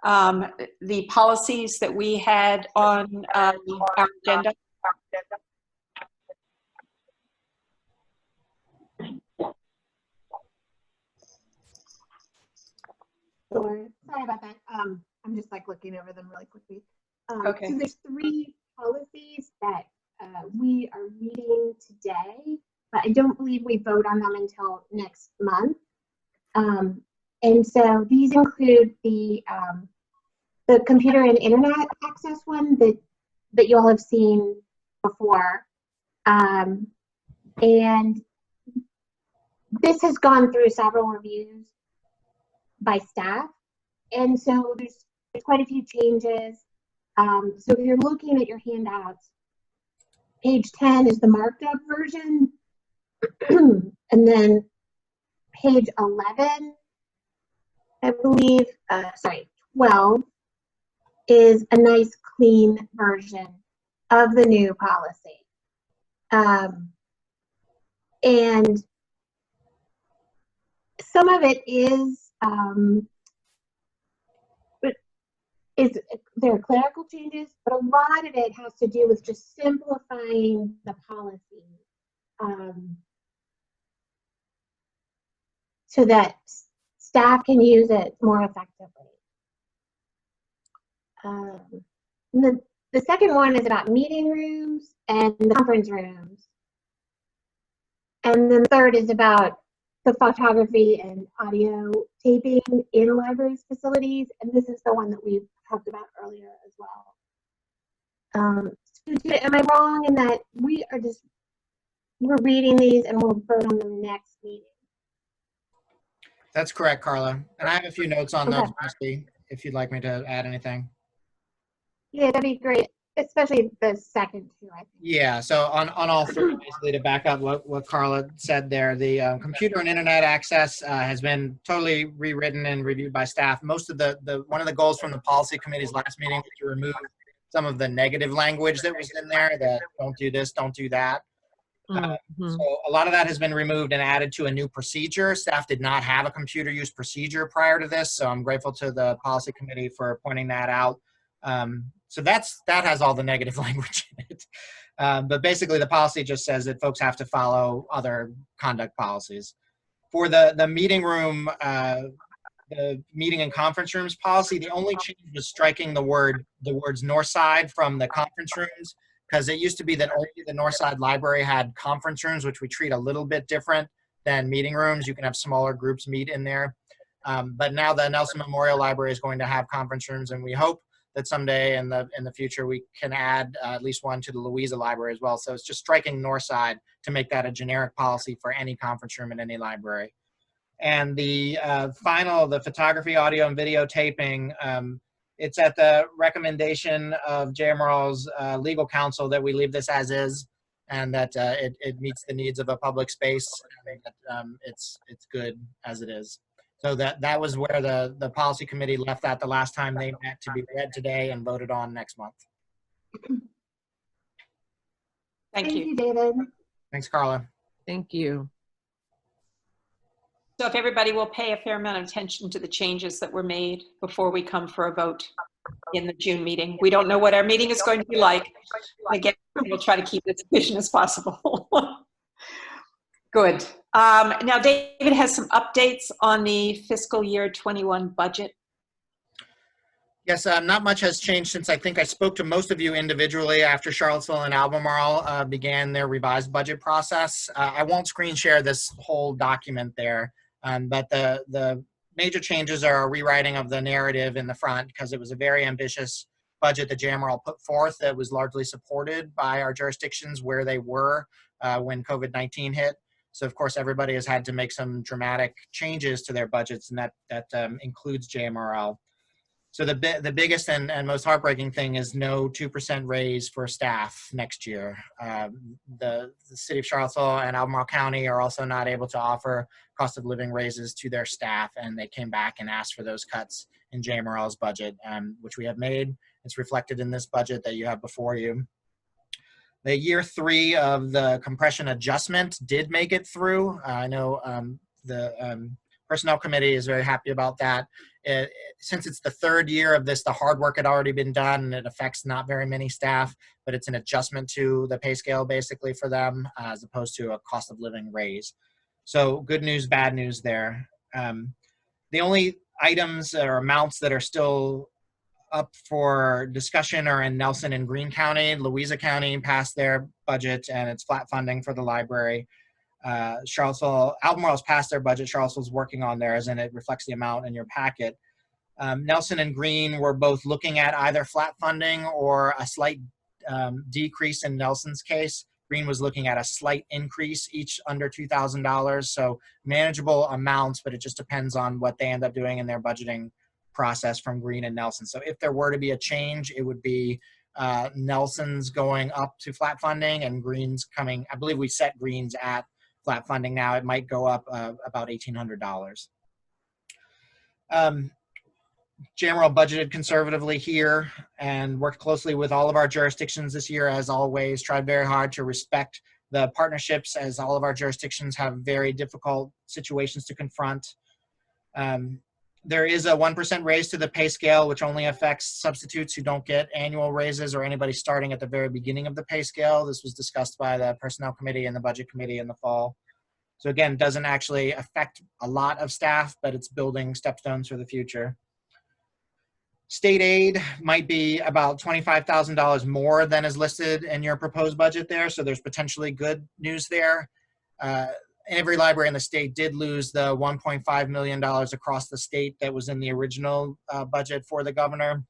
the policies that we had on our agenda? Sorry about that. I'm just like looking over them really quickly. Okay. So there's 3 policies that we are reading today, but I don't believe we vote on them until next month. And so these include the computer and internet access one that you all have seen before. And this has gone through several reviews by staff. And so there's quite a few changes. So if you're looking at your handouts, page 10 is the marked up version. And then page 11, I believe, 12 is a nice clean version of the new policy. And some of it there are clerical changes, but a lot of it has to do with just simplifying the policy so that staff can use it more effectively. The second one is about meeting rooms and the conference rooms. And then the third is about the photography and audio taping in libraries facilities. And this is the one that we've talked about earlier as well. Am I wrong in that we're reading these and we'll vote on them next meeting? That's correct, Carla. And I have a few notes on those, Okay. Christy, if you'd like me to add anything. Yeah, that'd be great, especially the second 2, I think. Yeah, so on all 3, basically to back up what Carla said there, the computer and internet access has been totally rewritten and reviewed by staff. Most of one of the goals from the policy committee's last meeting was to remove some of the negative language that was in there, that don't do this, don't do that. So a lot of that has been removed and added to a new procedure. Staff did not have a computer use procedure prior to this, so I'm grateful to the policy committee for pointing that out. So that has all the negative language in it. But basically the policy just says that folks have to follow other conduct policies. For the meeting room, the meeting and conference rooms policy, the only change was striking the words north side from the conference rooms, because it used to be that only the north side library had conference rooms, which we treat a little bit different than meeting rooms. You can have smaller groups meet in there. But now the Nelson Memorial Library is going to have conference rooms, and we hope that someday in the future we can add at least one to the Louisa Library as well. So it's just striking north side to make that a generic policy for any conference room in any library. And the the photography, audio, and video taping, it's at the recommendation of JMRL's legal counsel that we leave this as is. and that it meets the needs of a public space, and that it's good as it is. So that was where the policy committee left that the last time they met, to be read today and voted on next month. Thank you. David. Thanks, Carla. Thank you. So if everybody will pay a fair amount of attention to the changes that were made before we come for a vote in the June meeting. We don't know what our meeting is going to be like. Again, we'll try to keep it as efficient as possible. Good. Now, David has some updates on the fiscal year 21 budget. Yes, not much has changed since I think I spoke to most of you individually after Charlottesville and Albemarle began their revised budget process. I won't screen share this whole document there, but the major changes are a rewriting of the narrative in the front, because it was a very ambitious budget that JMRL put forth that was largely supported by our jurisdictions where they were when COVID-19 hit. So of course, everybody has had to make some dramatic changes to their budgets, and that includes JMRL. So the biggest and most heartbreaking thing is no 2% raise for staff next year. The city of Charlottesville and Albemarle County are also not able to offer cost of living raises to their staff, and they came back and asked for those cuts in JMRL's budget, which we have made. It's reflected in this budget that you have before you. The year 3 of the compression adjustment did make it through. I know the Personnel Committee is very happy about that. Since it's the 3rd year of this, the hard work had already been done, and it affects not very many staff, but it's an adjustment to the pay scale basically for them, as opposed to a cost of living raise. So good news, bad news there. The only items or amounts that are still up for discussion are in Nelson and Greene County. Louisa County passed their budget, and it's flat funding for the library. Charlottesville, Albemarle's passed their budget. Charlottesville's working on theirs, and it reflects the amount in your packet. Nelson and Greene were both looking at either flat funding or a slight decrease in Nelson's case. Greene was looking at a slight increase, each under $2,000. So manageable amounts, but it just depends on what they end up doing in their budgeting process from Greene and Nelson. So if there were to be a change, it would be Nelson's going up to flat funding and Greene's coming. I believe we set Greene's at flat funding now. It might go up about $1,800. JMRL budgeted conservatively here and worked closely with all of our jurisdictions this year, as always, tried very hard to respect the partnerships, as all of our jurisdictions have very difficult situations to confront. There is a 1% raise to the pay scale, which only affects substitutes who don't get annual raises or anybody starting at the very beginning of the pay scale. This was discussed by the Personnel Committee and the Budget Committee in the fall. So again, doesn't actually affect a lot of staff, but it's building stepstones for the future. State aid might be about $25,000 more than is listed in your proposed budget there, so there's potentially good news there. Every library in the state did lose the $1.5 million across the state that was in the original budget for the governor.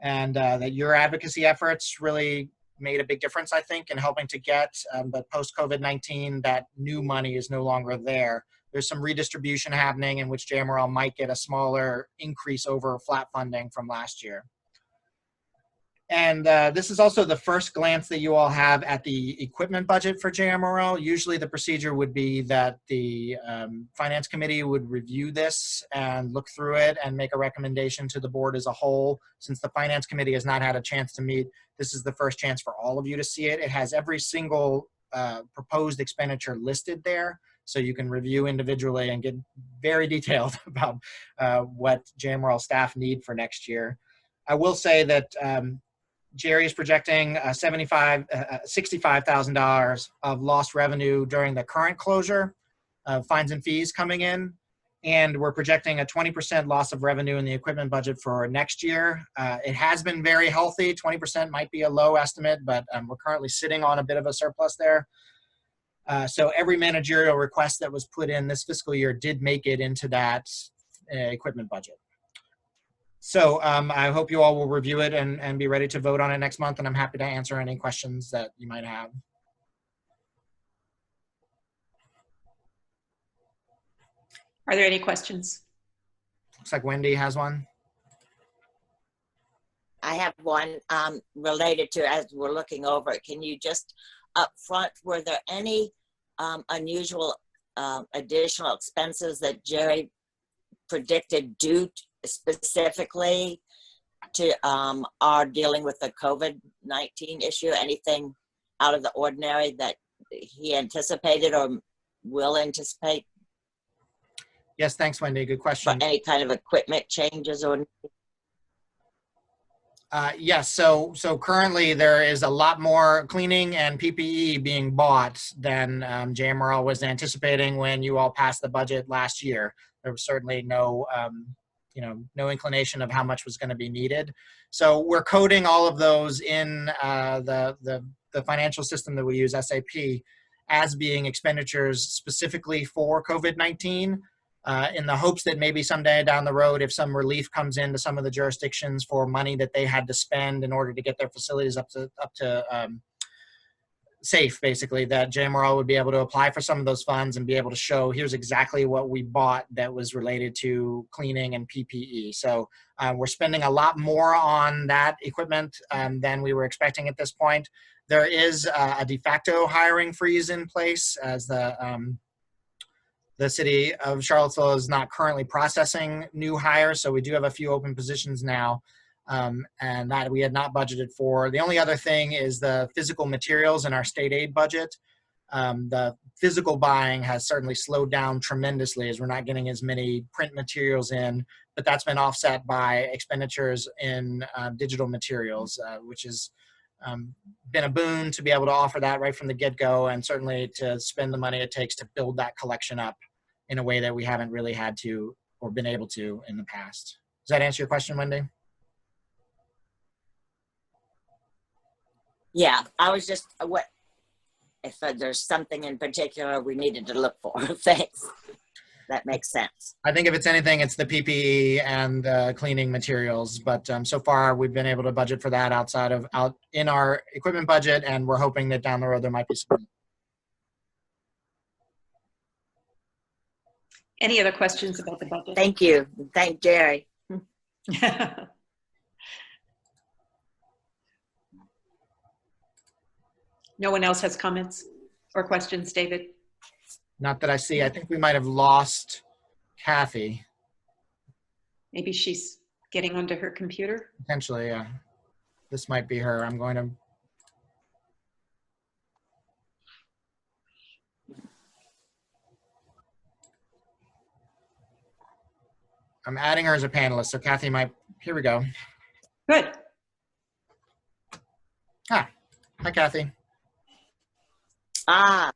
And that your advocacy efforts really made a big difference, I think, in helping to get, but post-COVID-19, that new money is no longer there. There's some redistribution happening in which JMRL might get a smaller increase over flat funding from last year. And this is also the first glance that you all have at the equipment budget for JMRL. Usually the procedure would be that the Finance Committee would review this and look through it and make a recommendation to the board as a whole. Since the Finance Committee has not had a chance to meet, this is the first chance for all of you to see it. It has every single proposed expenditure listed there, so you can review individually and get very detailed about what JMRL staff need for next year. I will say that Jerry is projecting $65,000 of lost revenue during the current closure, fines and fees coming in, and we're projecting a 20% loss of revenue in the equipment budget for next year. It has been very healthy. 20% might be a low estimate, but we're currently sitting on a bit of a surplus there. So every managerial request that was put in this fiscal year did make it into that equipment budget. So I hope you all will review it and be ready to vote on it next month, and I'm happy to answer any questions that you might have. Are there any questions? Looks like Wendy has one. I have one related to, as we're looking over it, can you just up front, were there any unusual additional expenses that Jerry predicted due specifically to our dealing with the COVID-19 issue? Anything out of the ordinary that he anticipated or will anticipate? Yes, thanks, Wendy. Good For question. any kind of equipment changes or? Yes, so currently there is a lot more cleaning and PPE being bought than JMRL was anticipating when you all passed the budget last year. There was certainly no, no inclination of how much was going to be needed. So we're coding all of those in the financial system that we use, SAP, as being expenditures specifically for COVID-19. In the hopes that maybe someday down the road, if some relief comes into some of the jurisdictions for money that they had to spend in order to get their facilities up to safe, basically, that JMRL would be able to apply for some of those funds and be able to show, here's exactly what we bought that was related to cleaning and PPE. So we're spending a lot more on that equipment than we were expecting at this point. There is a de facto hiring freeze in place, as the city of Charlottesville is not currently processing new hires, so we do have a few open positions now, and that we had not budgeted for. The only other thing is the physical materials in our state aid budget. The physical buying has certainly slowed down tremendously as we're not getting as many print materials in, but that's been offset by expenditures in digital materials, which has been a boon to be able to offer that right from the get-go, and certainly to spend the money it takes to build that collection up in a way that we haven't really had to or been able to in the past. Does that answer your question, Wendy? Yeah, I was just, if there's something in particular we needed to look for. Thanks. That makes sense. I think if it's anything, it's the PPE and cleaning materials. But so far, we've been able to budget for that out in our equipment budget, and we're hoping that down the road there might be some. Any other questions about the budget? Thank you. Thank Jerry. No one else has comments or questions, David? Not that I see. I think we might have lost Kathy. Maybe she's getting onto her computer. Potentially, yeah. This might be her. I'm adding her as a panelist, so Kathy might, here we go. Good. Hi, Kathy. Ah.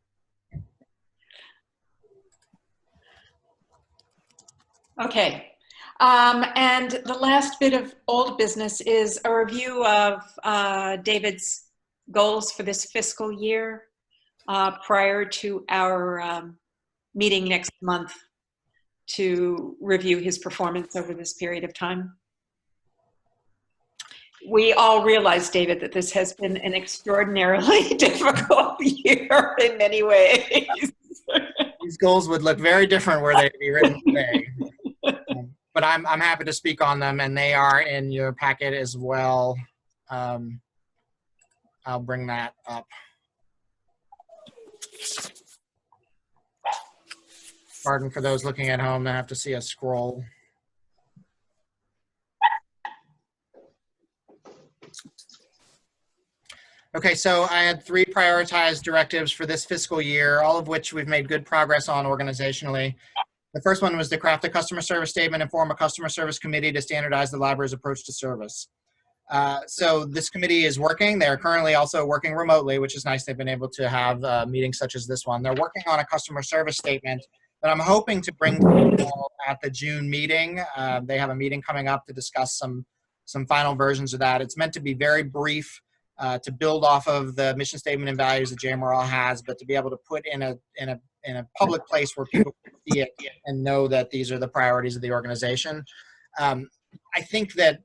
Okay. And the last bit of old business is a review of David's goals for this fiscal year prior to our meeting next month to review his performance over this period of time. We all realize, David, that this has been an extraordinarily difficult year in many ways. These goals would look very different were they to be written today. But I'm happy to speak on them, and they are in your packet as well. I'll bring that up. Pardon for those looking at home that have to see us scroll. Okay, so I had 3 prioritized directives for this fiscal year, all of which we've made good progress on organizationally. The first one was to craft a customer service statement and form a customer service committee to standardize the library's approach to service. So this committee is working. They're currently also working remotely, which is nice. They've been able to have meetings such as this one. They're working on a customer service statement that I'm hoping to bring to you all at the June meeting. They have a meeting coming up to discuss some final versions of that. It's meant to be very brief, to build off of the mission statement and values that JMRL has, but to be able to put in a public place where people can see it and know that these are the priorities of the organization. I think that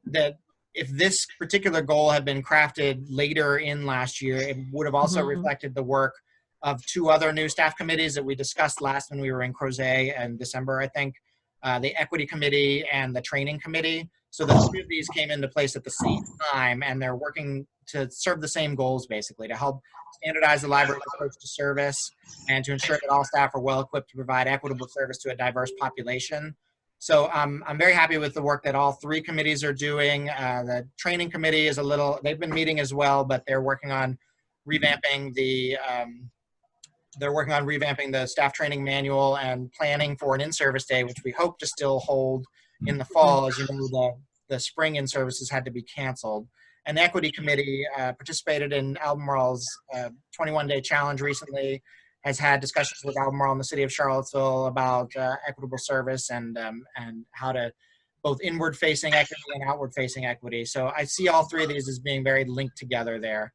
if this particular goal had been crafted later in last year, it would have also reflected the work of 2 other new staff committees that we discussed last when we were in Crozet in December, I think, the Equity Committee and the Training Committee. So the 3 of these came into place at the same time, and they're working to serve the same goals, basically, to help standardize the library's approach to service and to ensure that all staff are well equipped to provide equitable service to a diverse population. So I'm very happy with the work that all three committees are doing. The training committee is they've been meeting as well, but they're working on revamping the staff training manual and planning for an in-service day, which we hope to still hold in the fall. As you know, the spring in-services had to be canceled. And the equity committee participated in Albemarle's 21-day challenge recently, has had discussions with Albemarle and the city of Charlottesville about equitable service and how to both inward-facing equity and outward-facing equity. So I see all three of these as being very linked together there.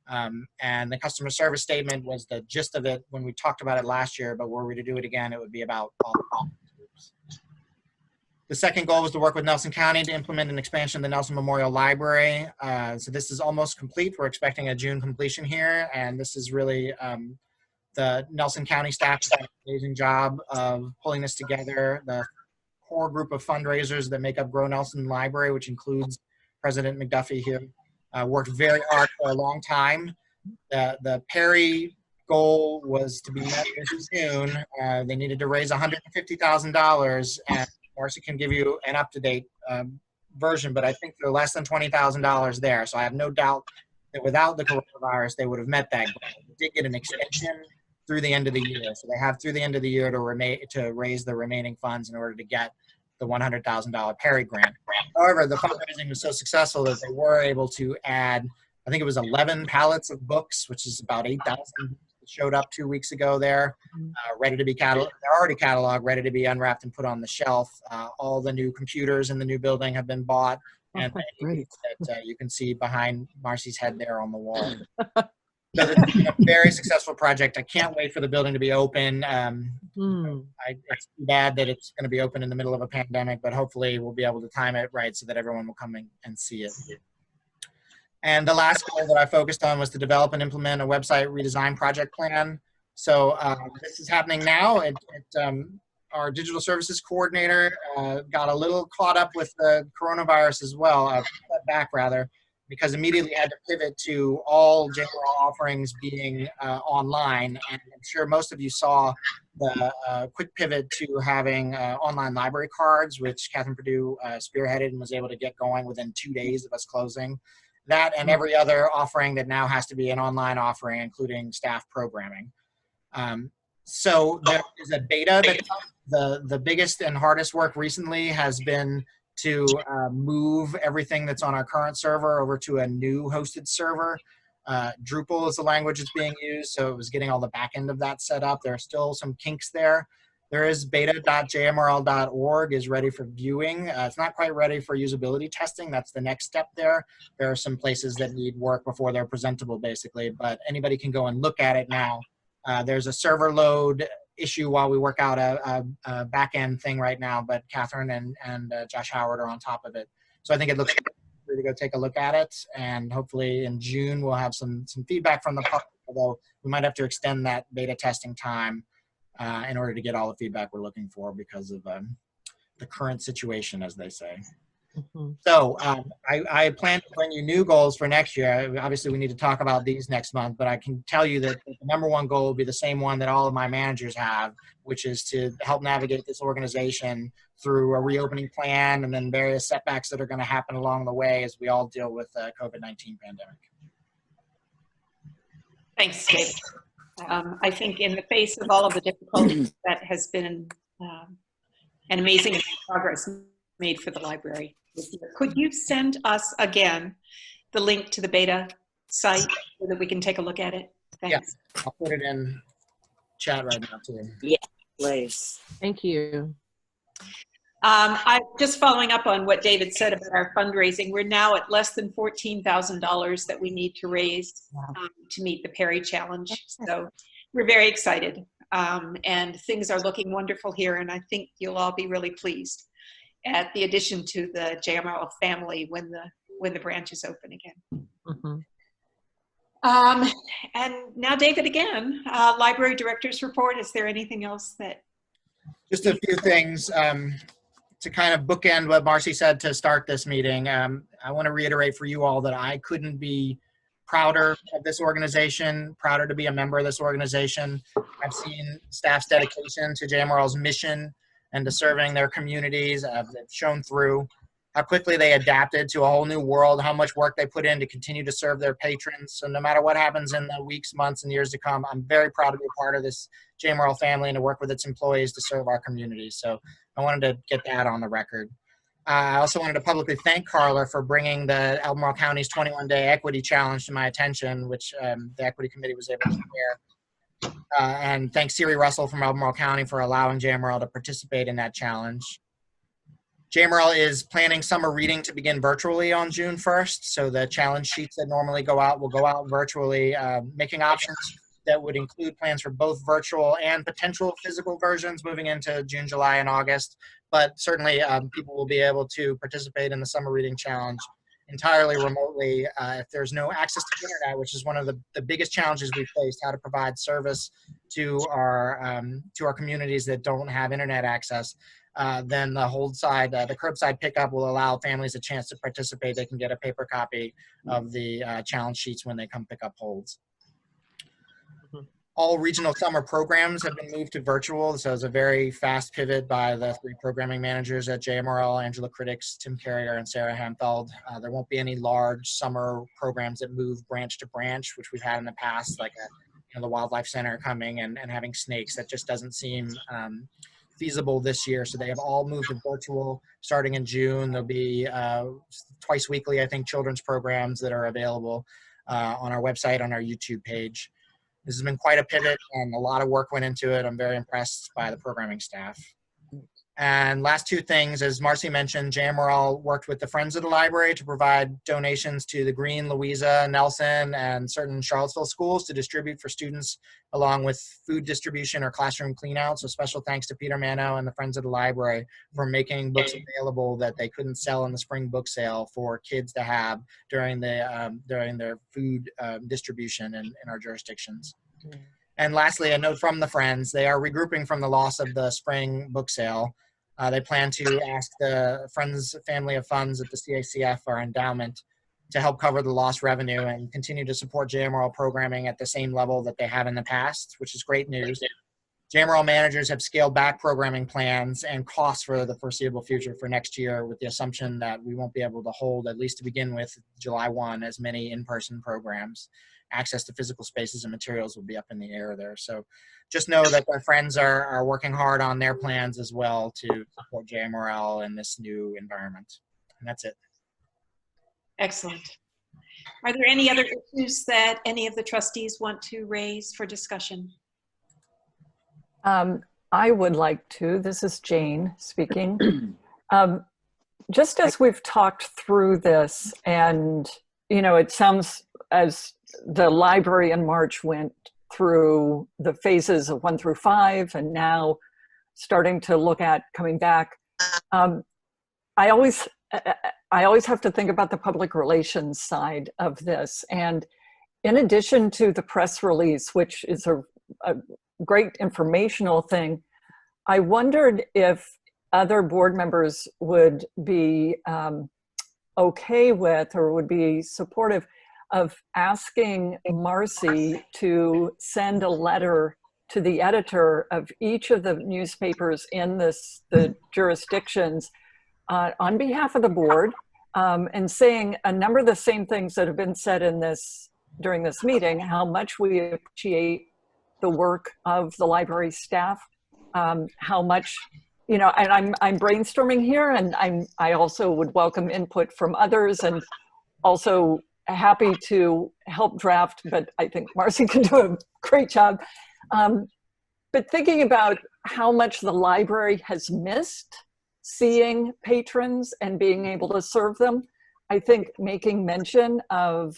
And the customer service statement was the gist of it when we talked about it last year, but were we to do it again, it would be about all groups. The second goal was to work with Nelson County to implement an expansion of the Nelson Memorial Library. So this is almost complete. We're expecting a June completion here, and this is really the Nelson County staff did an amazing job of pulling this together. The core group of fundraisers that make up Grow Nelson Library, which includes President McDuffie here, worked very hard for a long time. The Perry goal was to be met this June. They needed to raise $150,000, and Marcy can give you an up-to-date version, but I think they're less than $20,000 there. So I have no doubt that without the coronavirus, they would have met that goal. They did get an extension through the end of the year. So they have through the end of the year to raise the remaining funds in order to get the $100,000 Perry grant. However, the fundraising was so successful that they were able to add, I think it was 11 pallets of books, which is about 8,000 that showed up 2 weeks ago there, ready to be cataloged. They're already cataloged, ready to be unwrapped and put on the shelf. All the new computers in the new building have been bought, and that you can see behind Marcy's head there on the wall. So it's been a very successful project. I can't wait for the building to be open. It's too bad that it's going to be open in the middle of a pandemic, but hopefully we'll be able to time it right so that everyone will come in and see it. And the last goal that I focused on was to develop and implement a website redesign project plan. So this is happening now. Our digital services coordinator got a little caught up with the coronavirus as well, because immediately had to pivot to all JMRL offerings being online. And I'm sure most of you saw the quick pivot to having online library cards, which Catherine Perdue spearheaded and was able to get going within 2 days of us closing. That and every other offering that now has to be an online offering, including staff programming. So there is a beta that the biggest and hardest work recently has been to move everything that's on our current server over to a new hosted server. Drupal is the language that's being used, so it was getting all the back end of that set up. There are still some kinks there. There is beta.jmrl.org is ready for viewing. It's not quite ready for usability testing. That's the next step there. There are some places that need work before they're presentable, basically, but anybody can go and look at it now. There's a server load issue while we work out a back-end thing right now, but Catherine and Josh Howard are on top of it. So I think it looks good to go take a look at it, and hopefully in June we'll have some feedback from the public, although we might have to extend that beta testing time in order to get all the feedback we're looking for because of the current situation, as they say. So I plan to bring you new goals for next year. Obviously, we need to talk about these next month, but I can tell you that the number one goal will be the same one that all of my managers have, which is to help navigate this organization through a reopening plan and then various setbacks that are going to happen along the way as we all deal with the COVID-19 pandemic. Thanks, David. I think in the face of all of the difficulties, that has been an amazing progress made for the library. Could you send us again the link to the beta site so that we can take a look at it? Thanks. Yeah, I'll put it in chat right now too. Yeah, please. Thank you. I'm just following up on what David said about our fundraising. We're now at less than $14,000 that we need to raise to meet the Perry Challenge. So we're very excited, and things are looking wonderful here, and I think you'll all be really pleased at the addition to the JMRL family when the branch is open again. And now David again, Library Director's Report. Is there anything else that? Just a few things to kind of bookend what Marcy said to start this meeting. I want to reiterate for you all that I couldn't be prouder of this organization, prouder to be a member of this organization. I've seen staff's dedication to JMRL's mission and to serving their communities. They've shown through how quickly they adapted to a whole new world, how much work they put in to continue to serve their patrons. So no matter what happens in the weeks, months, and years to come, I'm very proud to be a part of this JMRL family and to work with its employees to serve our communities. So I wanted to get that on the record. I also wanted to publicly thank Carla for bringing the Albemarle County's 21-day equity challenge to my attention, which the equity committee was able to share. And thanks Siri Russell from Albemarle County for allowing JMRL to participate in that challenge. JMRL is planning summer reading to begin virtually on June 1st. So the challenge sheets that normally go out will go out virtually, making options that would include plans for both virtual and potential physical versions moving into June, July, and August. But certainly people will be able to participate in the summer reading challenge entirely remotely if there's no access to internet, which is one of the biggest challenges we faced, how to provide service to our communities that don't have internet access. Then the the curbside pickup will allow families a chance to participate. They can get a paper copy of the challenge sheets when they come pick up holds. All regional summer programs have been moved to virtual. So it's a very fast pivot by the 3 programming managers at JMRL, Angela Critics, Tim Carrier, and Sarah Hamfeld. There won't be any large summer programs that move branch to branch, which we've had in the past, like the Wildlife Center coming and having snakes. That just doesn't seem feasible this year. So they have all moved to virtual starting in June. There'll be twice weekly, I think, children's programs that are available on our website, on our YouTube page. This has been quite a pivot and a lot of work went into it. I'm very impressed by the programming staff. And last 2 things, as Marcy mentioned, JMRL worked with the Friends of the Library to provide donations to the Greene, Louisa, Nelson, and certain Charlottesville schools to distribute for students, along with food distribution or classroom cleanout. So special thanks to Peter Mano and the Friends of the Library for making books available that they couldn't sell in the spring book sale for kids to have during their food distribution in our jurisdictions. And lastly, a note from the Friends. They are regrouping from the loss of the spring book sale. They plan to ask the Friends family of funds at the CACF, our endowment, to help cover the lost revenue and continue to support JMRL programming at the same level that they have in the past, which is great news. JMRL managers have scaled back programming plans and costs for the foreseeable future for next year, with the assumption that we won't be able to hold, at least to begin with, July 1, as many in-person programs. Access to physical spaces and materials will be up in the air there. So just know that our friends are working hard on their plans as well to support JMRL in this new environment. And that's it. Excellent. Are there any other issues that any of the trustees want to raise for discussion? I would like to. This is Jane speaking. Just as we've talked through this, and it sounds as the library in March went through the phases of 1 through 5, and now starting to look at coming back. I always have to think about the public relations side of this. And in addition to the press release, which is a great informational thing, I wondered if other board members would be okay with or would be supportive of asking Marcy to send a letter to the editor of each of the newspapers in the jurisdictions on behalf of the board, and saying a number of the same things that have been said during this meeting, how much we appreciate the work of the library staff, how much, and I'm brainstorming here, and I also would welcome input from others, and also happy to help draft, but I think Marcy can do a great job. But thinking about how much the library has missed seeing patrons and being able to serve them, I think making mention of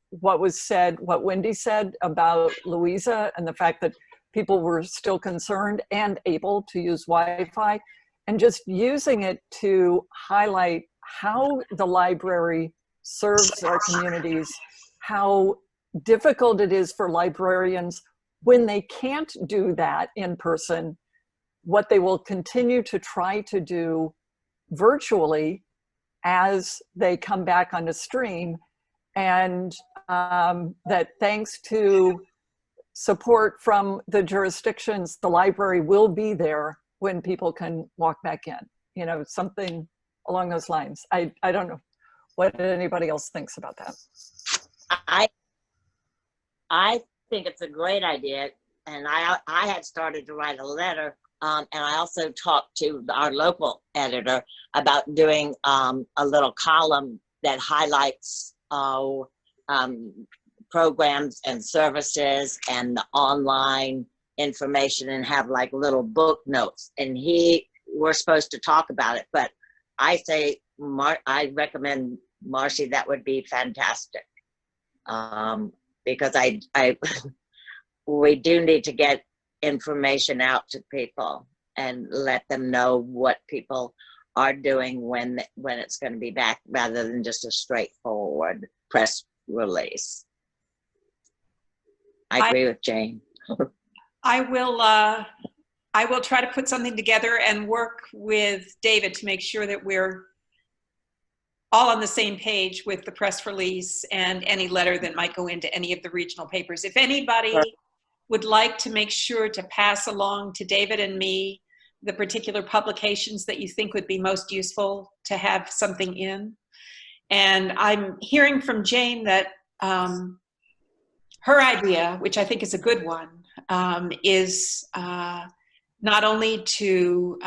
what was said, what Wendy said about Louisa, and the fact that people were still concerned and able to use Wi-Fi, and just using it to highlight how the library serves our communities, how difficult it is for librarians when they can't do that in person, what they will continue to try to do virtually as they come back on the stream, and that thanks to support from the jurisdictions, the library will be there when people can walk back in. You know, something along those lines. I don't know what anybody else thinks about that. I think it's a great idea, and I had started to write a letter, and I also talked to our local editor about doing a little column that highlights programs and services and the online information, and have like little book notes. And we're supposed to talk about it, but I say, I recommend Marcy, that would be fantastic. Because we do need to get information out to people and let them know what people are doing when it's going to be back, rather than just a straightforward press release. I agree with Jane. I will try to put something together and work with David to make sure that we're all on the same page with the press release and any letter that might go into any of the regional papers. If anybody would like to make sure to pass along to David and me the particular publications that you think would be most useful to have something in. And I'm hearing from Jane that her idea, which I think is a good one, is not only to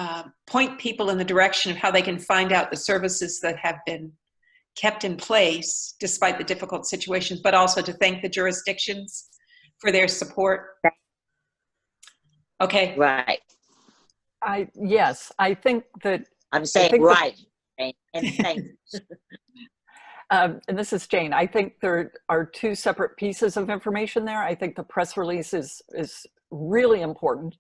point people in the direction of how they can find out the services that have been kept in place despite the difficult situations, but also to thank the jurisdictions for their support. Okay. Right. Yes, I think that I'm saying right. And thanks. And this is Jane. I think there are two separate pieces of information there. I think the press release is really important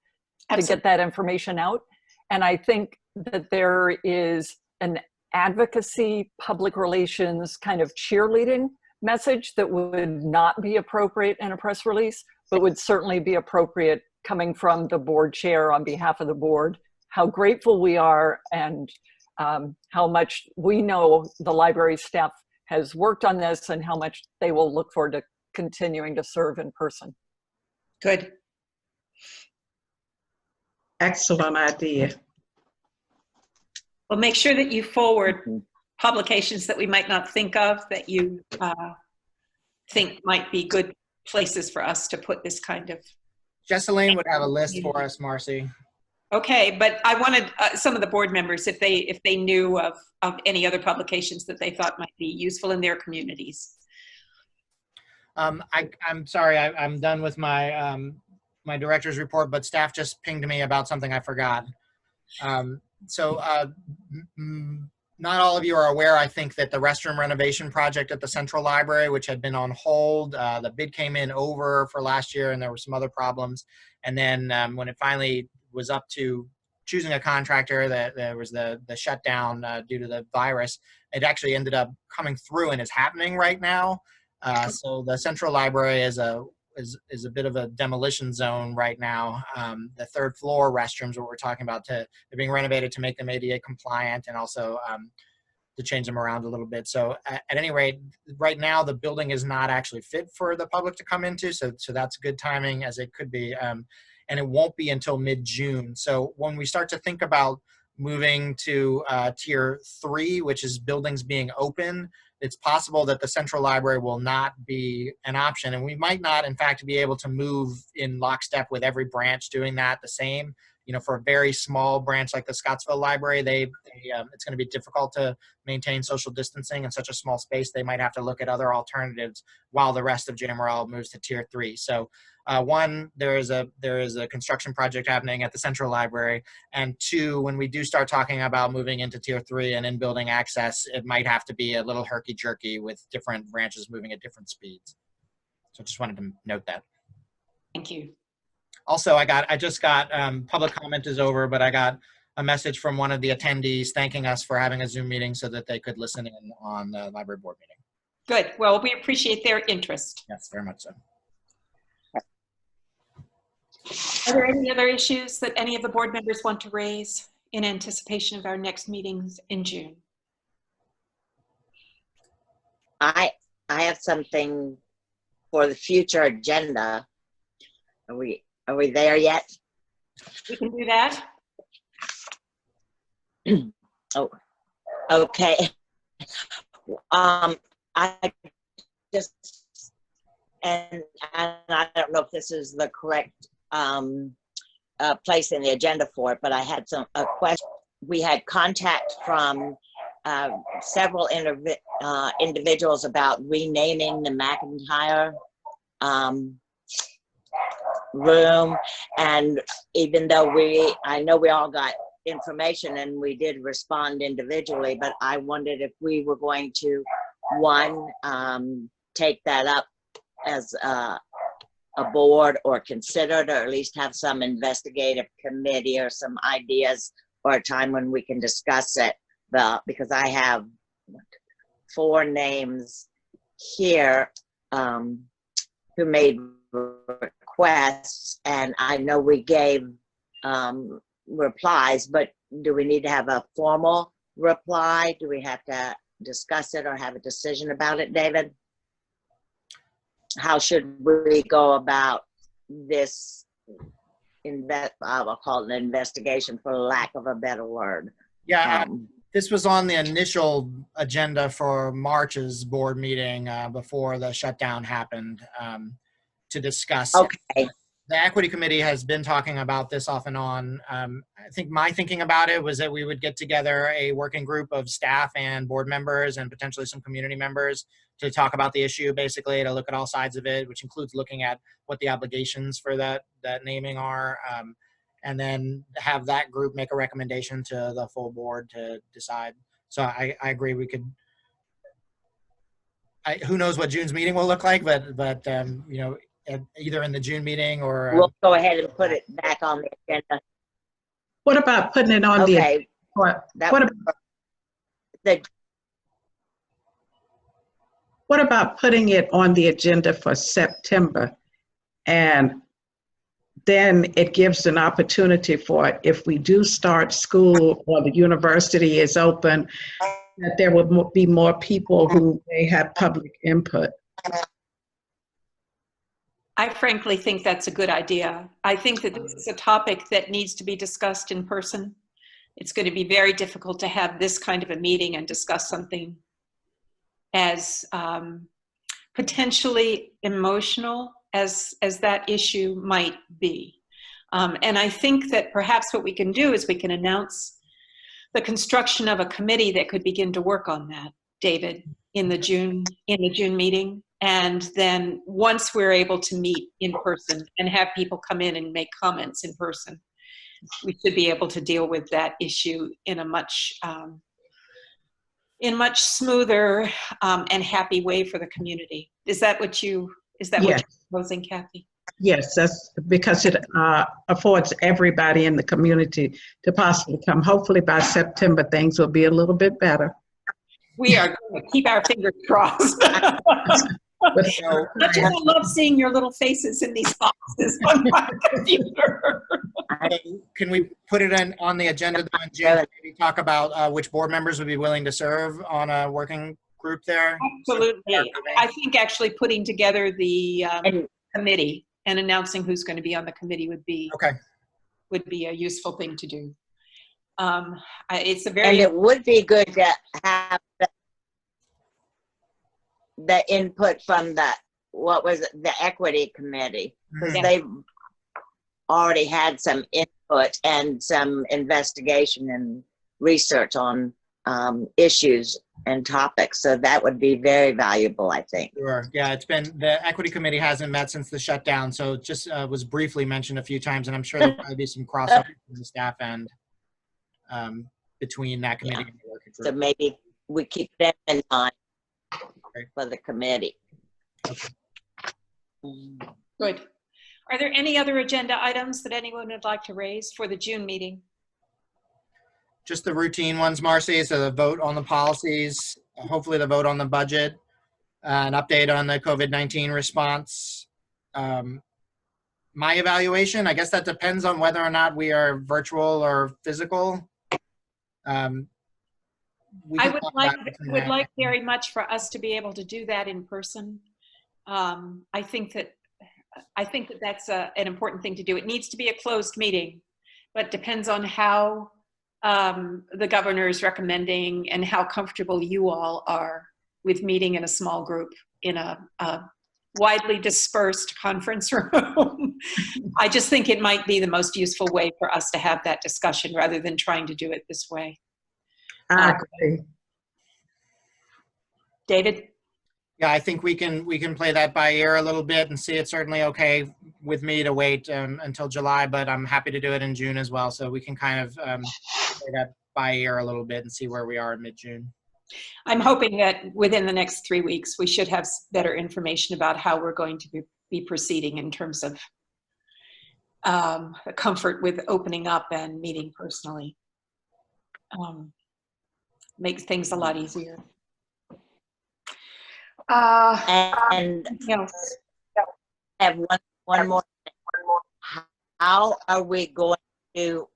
to get that information out. And I think that there is an advocacy, public relations kind of cheerleading message that would not be appropriate in a press release, but would certainly be appropriate coming from the board chair on behalf of the board, how grateful we are, and how much we know the library staff has worked on this, and how much they will look forward to continuing to serve in person. Good. Excellent idea. Well, make sure that you forward publications that we might not think of, that you think might be good places for us to put this kind of. Jessalyn would have a list for us, Marcy. Okay, but I wanted some of the board members, if they knew of any other publications that they thought might be useful in their communities. I'm sorry, I'm done with my my director's report, but staff just pinged me about something I forgot. Not all of you are aware, I think, that the restroom renovation project at the Central Library, which had been on hold, the bid came in over for last year, and there were some other problems. And then when it finally was up to choosing a contractor, that there was the shutdown due to the virus, it actually ended up coming through and is happening right now. So the Central Library is a bit of a demolition zone right now. The third floor restrooms, what we're talking about, they're being renovated to make them ADA compliant, and also to change them around a little bit. So at any rate, right now the building is not actually fit for the public to come into. So that's good timing, as it could be. And it won't be until mid-June. So when we start to think about moving to tier 3, which is buildings being open, it's possible that the Central Library will not be an option. And we might not, in fact, be able to move in lockstep with every branch doing that the same. You know, for a very small branch like the Scottsville Library, it's going to be difficult to maintain social distancing in such a small space. They might have to look at other alternatives while the rest of JMRL moves to tier 3. So one, there is a construction project happening at the Central Library, and two, when we do start talking about moving into tier 3 and in building access, it might have to be a little herky-jerky with different branches moving at different speeds. So just wanted to note that. Thank you. Also, I just got public comment is over, but I got a message from one of the attendees thanking us for having a Zoom meeting so that they could listen in on the library board meeting. Good. Well, we appreciate their interest. Yes, very much so. Are there any other issues that any of the board members want to raise in anticipation of our next meetings in June? I I have something for the future agenda. Are we there yet? We can do that. Oh, okay. I just, and I don't know if this is the correct place in the agenda for it, but I had a question. We had contact from several individuals about renaming the McIntyre room, and even though I know we all got information and we did respond individually, but I wondered if we were going to, one, take that up as a board, or consider it, or at least have some investigative committee or some ideas, or a time when we can discuss it. Because I have 4 names here who made requests, and I know we gave replies, but do we need to have a formal reply? Do we have to discuss it or have a decision about it, David? How should we go about this? I'll call it an investigation, for lack of a better word. Yeah, this was on the initial agenda for March's board meeting before the shutdown happened, to discuss. Okay. The equity committee has been talking about this off and on. I think my thinking about it was that we would get together a working group of staff and board members and potentially some community members to talk about the issue, basically to look at all sides of it, which includes looking at what the obligations for that naming are, and then have that group make a recommendation to the full board to decide. So I agree, we could. Who knows what June's meeting will look like, but you know, either in the June meeting or we'll go ahead and put it back on the agenda. What about putting it on Okay. what about putting it on the agenda for September? And then it gives an opportunity for, if we do start school or the university is open, that there will be more people who may have public input. I frankly think that's a good idea. I think that this is a topic that needs to be discussed in person. It's going to be very difficult to have this kind of a meeting and discuss something as potentially emotional as that issue might be. And I think that perhaps what we can do is we can announce the construction of a committee that could begin to work on that, David, in the June meeting. And then once we're able to meet in person and have people come in and make comments in person, we should be able to deal with that issue in a much smoother and happy way for the community. Is that what you're proposing, Kathy? Yes, that's because it affords everybody in the community to possibly come. Hopefully by September, things will be a little bit better. We are going to keep our fingers crossed. I love seeing your little faces in these boxes on my computer. Can we put it on the agenda in June? Maybe talk about which board members would be willing to serve on a working group there? Absolutely. I think actually putting together the committee and announcing who's going to be on the committee would be a useful thing to do. It's a very and it would be good to have the input from the equity committee, because they've already had some input and some investigation and research on issues and topics. So that would be very valuable, I think. Sure. Yeah, the equity committee hasn't met since the shutdown, so it just was briefly mentioned a few times, and I'm sure there'll probably be some crossover in the staff end between that committee and the working group. So maybe we keep them in mind for the committee. Okay. Good. Are there any other agenda items that anyone would like to raise for the June meeting? Just the routine ones, Marcy. So the vote on the policies, hopefully the vote on the budget, an update on the COVID-19 response. My evaluation, I guess that depends on whether or not we are virtual or physical. we I can would talk like, about it from would there. like very much for us to be able to do that in person. I think that that's an important thing to do. It needs to be a closed meeting, but depends on how the governor is recommending and how comfortable you all are with meeting in a small group in a widely dispersed conference room. I just think it might be the most useful way for us to have that discussion rather than trying to do it this way. I agree. David? Yeah, I think we can play that by ear a little bit and see. It's certainly okay with me to wait until July, but I'm happy to do it in June as well. So we can kind of play that by ear a little bit and see where we are in mid-June. I'm hoping that within the next 3 weeks, we should have better information about how we're going to be proceeding in terms of comfort with opening up and meeting personally. Makes things a lot easier. And Yes. I have one more thing. How are we going to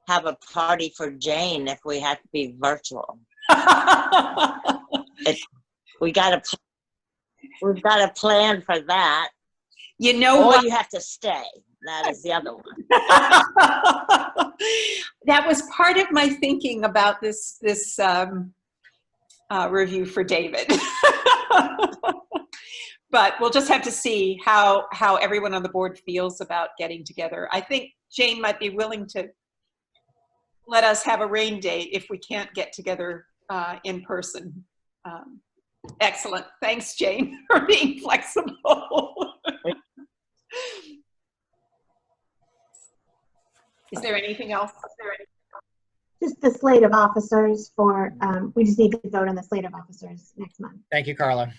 have a party for Jane if we have to be virtual? We've got a plan for that. You know or what? you have to stay. That is the other one. That was part of my thinking about this review for David. But we'll just have to see how everyone on the board feels about getting together. I think Jane might be willing to let us have a rain date if we can't get together in person. Excellent. Thanks, Jane, for being flexible. Is there anything else? Just the slate of officers for, we just need to vote on the slate of officers next month. Thank you, Carla.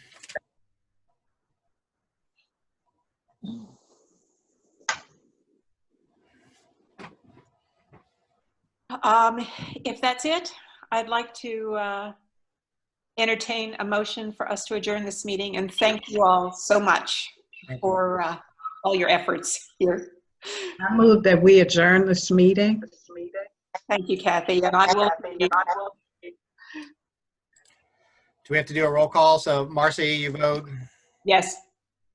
If that's it, I'd like to entertain a motion for us to adjourn this meeting, and thank you all so much for all your efforts here. I move that we adjourn this meeting. Thank you, Kathy, and I will. Do we have to do a roll call? So Marcy, you vote. Yes.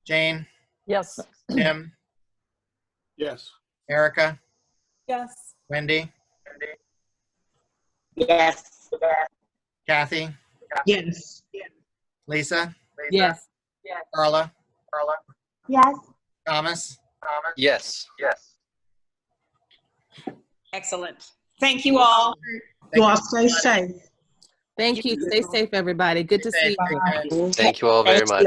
Jane? Yes. Tim? Yes. Erica? Yes. Wendy? Yes. Kathy? Yes. Lisa? Yes. Carla? Yes? Thomas? Yes. Excellent. Thank you all. You all stay safe. Thank you. Stay safe, everybody. Good to see you. Safe. Thank you all very Thank much. you.